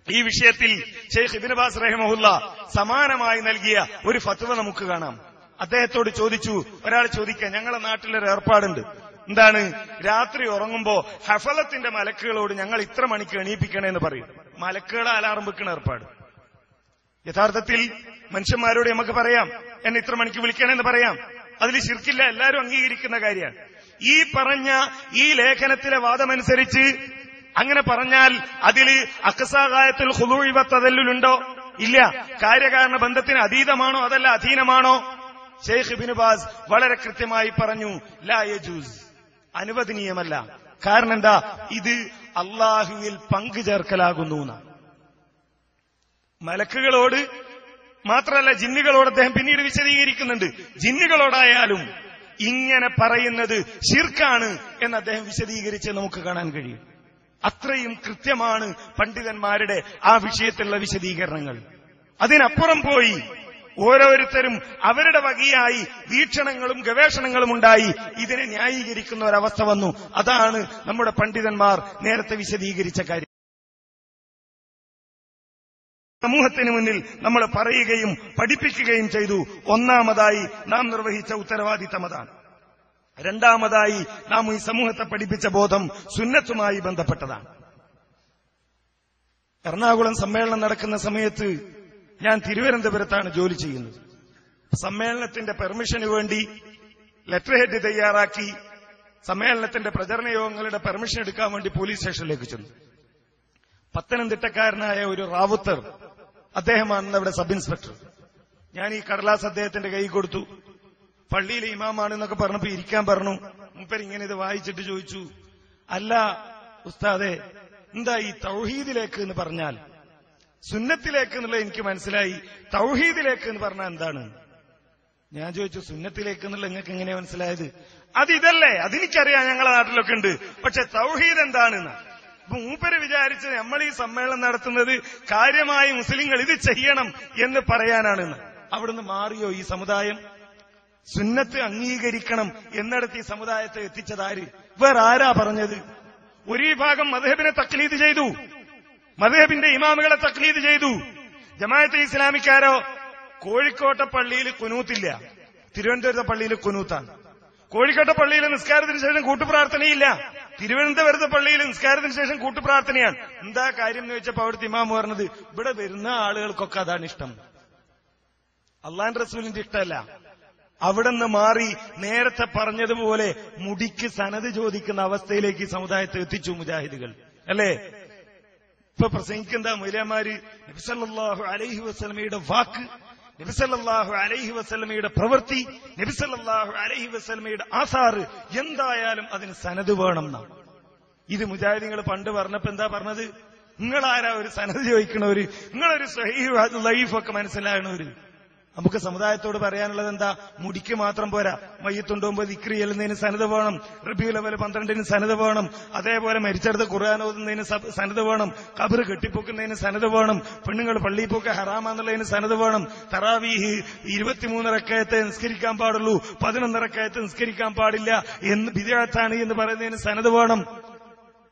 ഈ വിഷയത്തിൽ ശൈഖ് ഇബ്നു ബാസ് റഹിമഹുല്ലാ സമാനമായി നൽകിയ ഒരു ഫത്വ നമുക്ക് കാണാം. അദ്ദേഹത്തോട് ചോദിച്ചു, ഒരാൾ ചോദിക്കാൻ, ഞങ്ങളുടെ നാട്ടിലൊരു ഏർപ്പാടുണ്ട്. എന്താണ്? രാത്രി ഉറങ്ങുമ്പോ ഹഫലത്തിന്റെ മലക്കുകളോട് ഞങ്ങൾ ഇത്ര മണിക്ക് എണീപ്പിക്കണമെന്ന് പറയും. മലക്കുകളെ അലാറം വെക്കുന്ന ഏർപ്പാട്. യഥാർത്ഥത്തിൽ മനുഷ്യന്മാരോട് നമുക്ക് പറയാം, എന്നെ ഇത്ര മണിക്ക് വിളിക്കണമെന്ന് പറയാം. അതിൽ ശിർക്കില്ല, എല്ലാവരും അംഗീകരിക്കുന്ന കാര്യമാണ്. ഈ പറഞ്ഞ ഈ ലേഖനത്തിലെ വാദമനുസരിച്ച് അങ്ങനെ പറഞ്ഞാൽ അതിൽ അഖ്സാഖായത്തുൽ ഖുദൂഇ വതദല്ലുലുണ്ടോ? ഇല്ല. കാര്യകാരണ ബന്ധത്തിന് അതീതമാണോ അതല്ല അധീനമാണോ? ശൈഖ് ഇബ്നു ബാസ് വളരെ കൃത്യമായി പറഞ്ഞു, ലാ യജൂസ്, അനുവദനീയമല്ല. കാരണം എന്താ? ഇത് അള്ളാഹുവിൽ പങ്കു ചേർക്കലാകുന്നു. മലക്കുകളോട് മാത്രമല്ല ജിന്നുകളോട് അദ്ദേഹം പിന്നീട് വിശദീകരിക്കുന്നുണ്ട്. ജിന്നുകളോടായാലും ഇങ്ങനെ പറയുന്നത് ശിർക്കാണ് എന്ന് അദ്ദേഹം വിശദീകരിച്ച് നമുക്ക് കാണാൻ കഴിയും. അത്രയും കൃത്യമാണ് പണ്ഡിതന്മാരുടെ ആ വിഷയത്തിലുള്ള വിശദീകരണങ്ങൾ. അതിനപ്പുറം പോയി ഓരോരുത്തരും അവരുടെ വകയായി വീക്ഷണങ്ങളും ഗവേഷണങ്ങളും ഉണ്ടായി ഇതിനെ ന്യായീകരിക്കുന്ന ഒരവസ്ഥ വന്നു. അതാണ് നമ്മുടെ പണ്ഡിതന്മാർ നേരത്തെ വിശദീകരിച്ച കാര്യം. സമൂഹത്തിന് മുന്നിൽ നമ്മൾ പറയുകയും പഠിപ്പിക്കുകയും ചെയ്തു. ഒന്നാമതായി നാം നിർവഹിച്ച ഉത്തരവാദിത്തം അതാണ്. രണ്ടാമതായി നാം ഈ സമൂഹത്തെ പഠിപ്പിച്ച ബോധം സുന്നത്തുമായി ബന്ധപ്പെട്ടതാണ്. എറണാകുളം സമ്മേളനം നടക്കുന്ന സമയത്ത് ഞാൻ തിരുവനന്തപുരത്താണ് ജോലി ചെയ്യുന്നത്. സമ്മേളനത്തിന്റെ പെർമിഷന് വേണ്ടി ലെറ്റർ ഹെഡ് തയ്യാറാക്കി സമ്മേളനത്തിന്റെ പ്രചരണ യോഗങ്ങളുടെ പെർമിഷൻ എടുക്കാൻ വേണ്ടി പോലീസ് സ്റ്റേഷനിലേക്ക് ചെന്നു. പത്തനംതിട്ടക്കാരനായ ഒരു റാവുത്തർ, അദ്ദേഹമാണ് അവിടെ സബ് ഇൻസ്പെക്ടർ. ഞാൻ ഈ കടലാസ് അദ്ദേഹത്തിന്റെ കൈ കൊടുത്തു. പള്ളിയിലെ ഇമാമാണെന്നൊക്കെ പറഞ്ഞപ്പോ ഇരിക്കാൻ പറഞ്ഞു. മൂപ്പരിങ്ങനെ ഇത് വായിച്ചിട്ട് ചോദിച്ചു, അല്ല ഉസ്താദെ, എന്താ ഈ തൗഹീദിലേക്ക് എന്ന് പറഞ്ഞാൽ? സുന്നത്തിലേക്ക് എന്നുള്ളത് എനിക്ക് മനസ്സിലായി, തൗഹീദിലേക്ക് എന്ന് പറഞ്ഞാൽ എന്താണ്? ഞാൻ ചോദിച്ചു, സുന്നത്തിലേക്ക് എന്നുള്ള നിങ്ങൾക്ക് എങ്ങനെയാ മനസ്സിലായത്? അതിതല്ലേ, അതെനിക്കറിയാം, ഞങ്ങളെ നാട്ടിലൊക്കെ ഉണ്ട്. പക്ഷെ തൗഹീദ് എന്താണെന്ന് മൂപ്പര് വിചാരിച്ച് നമ്മൾ ഈ സമ്മേളനം നടത്തുന്നത് കാര്യമായി മുസ്ലിങ്ങൾ ഇത് ചെയ്യണം എന്ന് പറയാനാണെന്ന്. അവിടുന്ന് മാറിയോ ഈ സമുദായം? സുന്നത്ത് അംഗീകരിക്കണം എന്നിടത്ത് ഈ സമുദായത്തെ എത്തിച്ചതാര്? വേറെ ആരാ പറഞ്ഞത്? ഒരു വിഭാഗം മദ്ഹബിനെ തക്ലീദ് ചെയ്തു, മദ്ഹബിന്റെ ഇമാമുകളെ തക്ലീദ് ചെയ്തു. ജമാഅത്തെ ഇസ്ലാമിക്കാരോ കോഴിക്കോട്ടെ പള്ളിയിൽ കുനൂത്തില്ല, തിരുവനന്തപുരത്തെ പള്ളിയിൽ കുനൂത്താണ്. കോഴിക്കോട്ടെ പള്ളിയിൽ നിസ്കാരത്തിന് ശേഷം കൂട്ടുപ്രാർത്ഥനയില്ല, തിരുവനന്തപുരത്തെ പള്ളിയിൽ നിസ്കാരത്തിന് ശേഷം കൂട്ടുപ്രാർത്ഥനയാണ്. എന്താ കാര്യം എന്ന് ചോദിച്ചപ്പോ അവിടുത്തെ ഇമാം പറഞ്ഞത്, ഇവിടെ വരുന്ന ആളുകൾക്കൊക്കെ അതാണ് ഇഷ്ടം, അള്ളാന്റെ റസൂലിന്റെ ഇഷ്ടമല്ല. അവിടുന്ന് മാറി നേരത്തെ പറഞ്ഞതുപോലെ മുടിക്ക് സനത് ചോദിക്കുന്ന അവസ്ഥയിലേക്ക് ഈ സമുദായത്തെ എത്തിച്ചു മുജാഹിദുകൾ, അല്ലേ? ഇപ്പൊ പ്രസംഗിക്കുന്ന മൗലവിമാര് നബി സല്ലല്ലാഹു അലൈഹി വസല്ലമയുടെ വാക്ക്, നബി സല്ലല്ലാഹു അലൈഹി വസല്ലമയുടെ പ്രവൃത്തി, നബി സല്ലല്ലാഹു അലൈഹി വസല്ലമയുടെ ആസാറ് എന്തായാലും അതിന് സനത് വേണം എന്നാണ്. ഇത് മുജാഹിദുകൾ പണ്ട് പറഞ്ഞപ്പോ എന്താ പറഞ്ഞത്? നിങ്ങളാരാ ഒരു സനത് ചോദിക്കണവര്? നിങ്ങളൊരു സ്വഹീഹ് ലൈഫൊക്കെ മനസ്സിലാകണവര്. നമുക്ക് സമുദായത്തോട് പറയാനുള്ളത് എന്താ? മുടിക്ക് മാത്രം പോരാ, മയ്യത്തുണ്ടാകുമ്പോൾ ദിക്ർ ചെല്ലുന്നതിന് സനത് വേണം, റബീഉൽ അവ്വൽ 12-ന് സനത് വേണം, അതേപോലെ മരിച്ചെടുത്ത് ഖുർആൻ ഓതുന്നതിന് സനത് വേണം, ഖബർ കെട്ടിപ്പൊക്കുന്നതിന് സനത് വേണം, പെണ്ണുങ്ങൾ പള്ളിയിൽ പോക്ക് ഹറാമാന്നുള്ളതിന് സനത് വേണം, തറാവീഹ് 23 റക്അത്ത് നിസ്കരിക്കാൻ പാടുള്ളൂ, 11 റക്അത്ത് നിസ്കരിക്കാൻ പാടില്ല എന്ന് ബിദ്അത്താണ് എന്ന് പറയുന്നതിന് സനത് വേണം.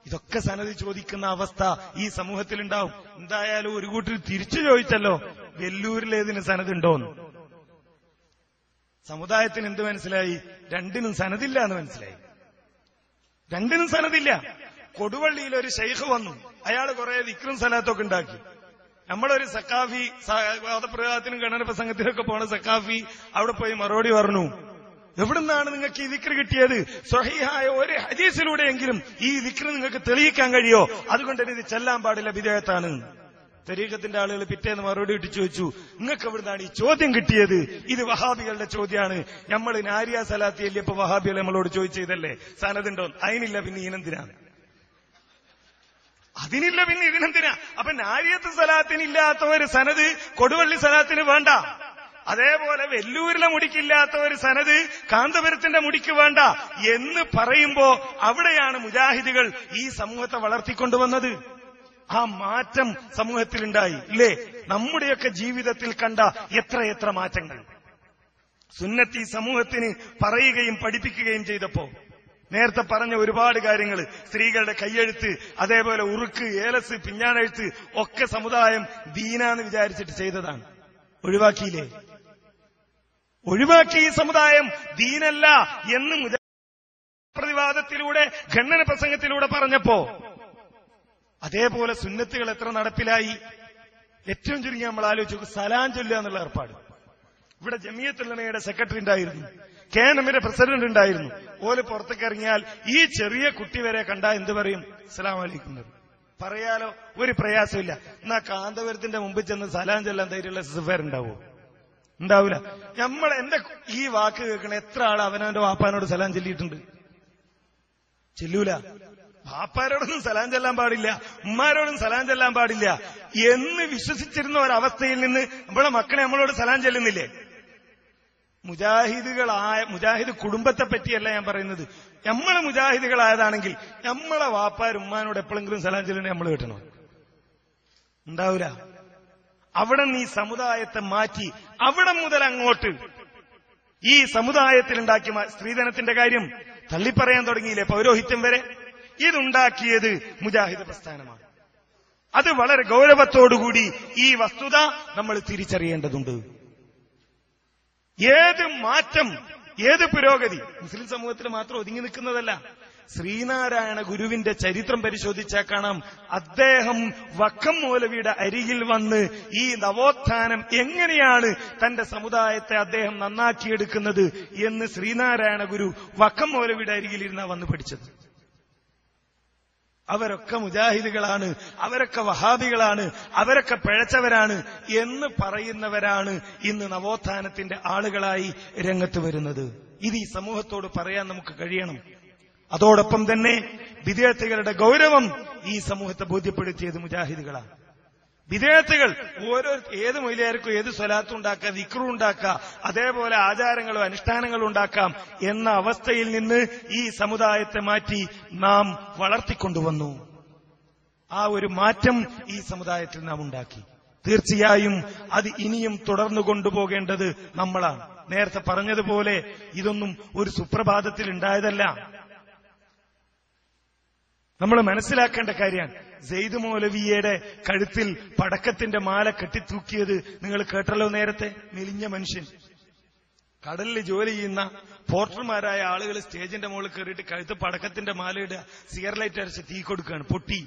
ഇതൊക്കെ സനത് ചോദിക്കുന്ന അവസ്ഥ ഈ സമൂഹത്തിലുണ്ടാവും. എന്തായാലും ഒരു കൂട്ടർ തിരിച്ചു ചോദിച്ചല്ലോ, വെല്ലൂരിലേതിന് സനതുണ്ടോന്ന്. സമുദായത്തിന് എന്ത് മനസ്സിലായി? രണ്ടിനും സനതില്ല എന്ന് മനസ്സിലായി. രണ്ടിനും സനതില്ല. കൊടുവള്ളിയിൽ ഒരു ശൈഖ് വന്നു, അയാൾ കുറെ ദിക്റും സലാത്തൊക്കെ ഉണ്ടാക്കി. നമ്മളൊരു സക്കാഫി വാദപ്രയോഗത്തിനും ഗണന പ്രസംഗത്തിനൊക്കെ പോണ സക്കാഫി അവിടെ പോയി മറുപടി പറഞ്ഞു, എവിടുന്നാണ് നിങ്ങൾക്ക് ഈ ദിക്ർ കിട്ടിയത്? സ്വഹീഹായ ഒരു ഹദീസിലൂടെയെങ്കിലും ഈ ദിക്ർ നിങ്ങൾക്ക് തെളിയിക്കാൻ കഴിയോ? അതുകൊണ്ട് ഇത് ചെല്ലാൻ പാടില്ല, ബിദ്അത്താണ്. തരീഖത്തിന്റെ ആളുകൾ പിറ്റേന്ന് മറുപടി ഇട്ട് ചോദിച്ചു, നിങ്ങൾക്ക് എവിടുന്നാണ് ഈ ചോദ്യം കിട്ടിയത്? ഇത് വഹാബികളുടെ ചോദ്യമാണ്. നമ്മൾ നാരിയ സലാത്തി അല്ലിയപ്പോ വഹാബികൾ നമ്മളോട് ചോദിച്ചതല്ലേ സനതുണ്ടോ? അതിനില്ല, പിന്നെ ഇതിനെന്തിനാണ്? അതിനില്ല, പിന്നെ ഇതിനെന്തിനാ? അപ്പൊ നാരിയത്ത് സലാത്തിനില്ലാത്ത ഒരു സനത് കൊടുവള്ളി സലാത്തിന് വേണ്ട. അതേപോലെ വെല്ലൂരിലെ മുടിക്കില്ലാത്ത ഒരു സനത് കാന്തപുരത്തിന്റെ മുടിക്ക് വേണ്ട എന്ന് പറയുമ്പോ അവിടെയാണ് മുജാഹിദുകൾ ഈ സമൂഹത്തെ വളർത്തിക്കൊണ്ടുവന്നത്. ആ മാറ്റം സമൂഹത്തിലുണ്ടായി, ഇല്ലേ? നമ്മുടെയൊക്കെ ജീവിതത്തിൽ കണ്ട എത്രയെത്ര മാറ്റങ്ങൾ സുന്നത്തി സമൂഹത്തിന് പറയുകയും പഠിപ്പിക്കുകയും ചെയ്തപ്പോ. നേരത്തെ പറഞ്ഞ ഒരുപാട് കാര്യങ്ങൾ, സ്ത്രീകളുടെ കയ്യെഴുത്ത്, അതേപോലെ ഉറുക്ക്, ഏലസ്, പിഞ്ഞാണെഴുത്ത് ഒക്കെ സമുദായം ദീനാന്ന് വിചാരിച്ചിട്ട് ചെയ്തതാണ്. ഒഴിവാക്കിയില്ലേ? ഒഴിവാക്കി. ഈ സമുദായം ദീനല്ല എന്ന് പ്രതിവാദത്തിലൂടെ ഖണ്ഡന പ്രസംഗത്തിലൂടെ പറഞ്ഞപ്പോ അതേപോലെ സുന്നത്തുകൾ എത്ര നടപ്പിലായി? ഏറ്റവും ചുരുങ്ങി നമ്മൾ ആലോചിച്ചു, സലാം ചൊല്ലുക എന്നുള്ള ഏർപ്പാട്. ഇവിടെ ജമിയത്തുൽ ഉലമയുടെ സെക്രട്ടറി ഉണ്ടായിരുന്നു, KNMന്റെ പ്രസിഡന്റ് ഉണ്ടായിരുന്നു. ഓല് പുറത്തേക്ക് ഇറങ്ങിയാൽ ഈ ചെറിയ കുട്ടി വരെ കണ്ടാ എന്ത് പറയും? അസ്സലാമു അലൈക്കും പറയാലോ, ഒരു പ്രയാസമില്ല. എന്നാ കാന്തപുരത്തിന്റെ മുമ്പിൽ ചെന്ന് സലാം ചൊല്ലാൻ ധൈര്യമുള്ള സിഫർ ഉണ്ടാവോ? ഉണ്ടാവില്ല. നമ്മൾ എന്റെ ഈ വാക്ക് കേൾക്കണ എത്ര ആൾ അവനവന്റെ വാപ്പാനോട് സലാം ചൊല്ലിയിട്ടുണ്ട്? ചെല്ലൂല. വാപ്പാരോടൊന്നും സലാം ചെല്ലാൻ പാടില്ല, ഉമ്മാരോടും സലാം ചെല്ലാൻ പാടില്ല എന്ന് വിശ്വസിച്ചിരുന്ന ഒരവസ്ഥയിൽ നിന്ന് നമ്മളെ മക്കളെ നമ്മളോട് സലാം ചെല്ലുന്നില്ലേ? മുജാഹിദ് കുടുംബത്തെ പറ്റിയല്ല ഞാൻ പറയുന്നത്. നമ്മള് മുജാഹിദുകളായതാണെങ്കിൽ നമ്മളെ വാപ്പാരും ഉമ്മാനോട് എപ്പോഴെങ്കിലും സലാം ചെല്ലണേ നമ്മൾ കേട്ടണോ? ഉണ്ടാവില്ല. അവിടെ നീ സമുദായത്തെ മാറ്റി അവിടെ മുതൽ അങ്ങോട്ട് ഈ സമുദായത്തിലുണ്ടാക്കി സ്ത്രീധനത്തിന്റെ കാര്യം തള്ളിപ്പറയാൻ തുടങ്ങിയില്ലേ? പൗരോഹിത്യം വരെ ഇതുണ്ടാക്കിയത് മുജാഹിദ് പ്രസ്ഥാനമാണ്. അത് വളരെ ഗൗരവത്തോടുകൂടി ഈ വസ്തുത നമ്മൾ തിരിച്ചറിയേണ്ടതുണ്ട്. ഏത് മാറ്റം, ഏത് പുരോഗതി മുസ്ലിം സമൂഹത്തിൽ മാത്രം ഒതുങ്ങി നിൽക്കുന്നതല്ല. ശ്രീനാരായണ ഗുരുവിന്റെ ചരിത്രം പരിശോധിച്ചാൽ കാണാം, അദ്ദേഹം വക്കം മൗലവിയുടെ അരികിൽ വന്ന് ഈ നവോത്ഥാനം എങ്ങനെയാണ് തന്റെ സമുദായത്തെ അദ്ദേഹം നന്നാക്കിയെടുക്കുന്നത് എന്ന് ശ്രീനാരായണ ഗുരു വക്കം മൗലവിയുടെ അരികിലിരുന്നാ വന്ന് പഠിച്ചത്. അവരൊക്കെ മുജാഹിദുകളാണ്, അവരൊക്കെ വഹാബികളാണ്, അവരൊക്കെ പിഴച്ചവരാണ് എന്ന് പറയുന്നവരാണ് ഇന്ന് നവോത്ഥാനത്തിന്റെ ആളുകളായി രംഗത്ത് വരുന്നത്. ഇത് ഈ സമൂഹത്തോട് പറയാൻ നമുക്ക് കഴിയണം. അതോടൊപ്പം തന്നെ ബിദ്അത്തുകളുടെ ഗൗരവം ഈ സമൂഹത്തെ ബോധ്യപ്പെടുത്തിയത് മുജാഹിദുകളാണ്. ബിദ്അത്തുകൾ ഏത് മൊയ്ലിയാർക്കും ഏത് സ്വലാത്തും ഉണ്ടാക്കാം, ദിക്റും ഉണ്ടാക്കാം, അതേപോലെ ആചാരങ്ങളും അനുഷ്ഠാനങ്ങളും ഉണ്ടാക്കാം എന്ന അവസ്ഥയിൽ നിന്ന് ഈ സമുദായത്തെ മാറ്റി നാം വളർത്തിക്കൊണ്ടുവന്നു. ആ ഒരു മാറ്റം ഈ സമുദായത്തിൽ നാം ഉണ്ടാക്കി. തീർച്ചയായും അത് ഇനിയും തുടർന്നു കൊണ്ടുപോകേണ്ടത് നമ്മളാണ്. നേരത്തെ പറഞ്ഞതുപോലെ ഇതൊന്നും ഒരു സുപ്രഭാതത്തിൽ ഉണ്ടായതല്ല. നമ്മൾ മനസ്സിലാക്കേണ്ട കാര്യമാണ്. സെയ്ദ് മൗലവിയുടെ കഴുത്തിൽ പടക്കത്തിന്റെ മാല കെട്ടിത്തൂക്കിയത് നിങ്ങൾ കേട്ടല്ലോ നേരത്തെ. മെലിഞ്ഞ മനുഷ്യൻ, കടലിൽ ജോലി ചെയ്യുന്ന പോർട്ടർമാരായ ആളുകൾ സ്റ്റേജിന്റെ മുകളിൽ കയറിയിട്ട് കഴുത്ത് പടക്കത്തിന്റെ മാലയുടെ സിഗർലൈറ്റ് അരച്ച് തീ കൊടുക്കുകയാണ്, പൊട്ടി.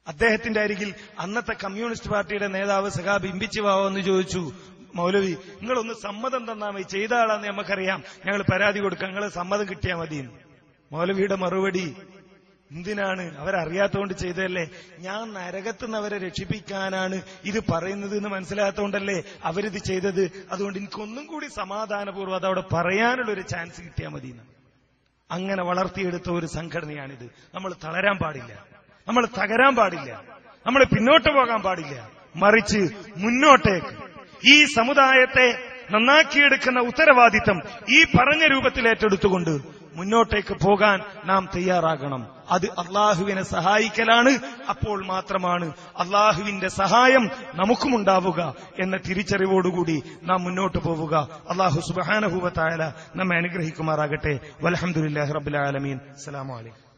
അദ്ദേഹത്തിന്റെ അരികിൽ അന്നത്തെ കമ്മ്യൂണിസ്റ്റ് പാർട്ടിയുടെ നേതാവ് സഖാബ് ഇമ്പിച്ചിവാവോ എന്ന് ചോദിച്ചു. മൗലവി നിങ്ങളൊന്ന് സമ്മതം തന്നാ മതി, ചെയ്ത ആളാന്ന് നമുക്കറിയാം, ഞങ്ങൾ പരാതി കൊടുക്കാം, നിങ്ങൾ സമ്മതം കിട്ടിയാൽ മതി. മൗലവിയുടെ മറുപടി, എന്തിനാണ്, അവരറിയാത്തതുകൊണ്ട് ചെയ്തതല്ലേ, ഞാൻ നരകത്തുനിന്ന് അവരെ രക്ഷിപ്പിക്കാനാണ് ഇത് പറയുന്നത് എന്ന് മനസ്സിലാകാത്തതുകൊണ്ടല്ലേ അവരിത് ചെയ്തത്, അതുകൊണ്ട് എനിക്കൊന്നും കൂടി സമാധാനപൂർവ്വം അതവിടെ പറയാനുള്ളൊരു ചാൻസ് കിട്ടിയാൽ മതി. അങ്ങനെ വളർത്തിയെടുത്ത ഒരു സംഘടനയാണിത്. നമ്മൾ തളരാൻ പാടില്ല, നമ്മൾ തകരാൻ പാടില്ല, നമ്മൾ പിന്നോട്ട് പോകാൻ പാടില്ല, മറിച്ച് മുന്നോട്ടേക്ക് ഈ സമുദായത്തെ നന്നാക്കിയെടുക്കുന്ന ഉത്തരവാദിത്തം ഈ പറഞ്ഞ രൂപത്തിൽ ഏറ്റെടുത്തുകൊണ്ട് മുന്നോട്ടേക്ക് പോകാൻ നാം തയ്യാറാകണം. അത് അള്ളാഹുവിനെ സഹായിക്കലാണ്. അപ്പോൾ മാത്രമാണ് അള്ളാഹുവിന്റെ സഹായം നമുക്കുമുണ്ടാവുക എന്ന തിരിച്ചറിവോടുകൂടി നാം മുന്നോട്ട് പോവുക. അള്ളാഹു സുബ്ഹാനഹു വ തആല നമ്മെ അനുഗ്രഹിക്കുമാറാകട്ടെ. വൽഹംദുലില്ലാഹി റബ്ബിൽ ആലമീൻ. അസ്സലാമു അലൈക്കും.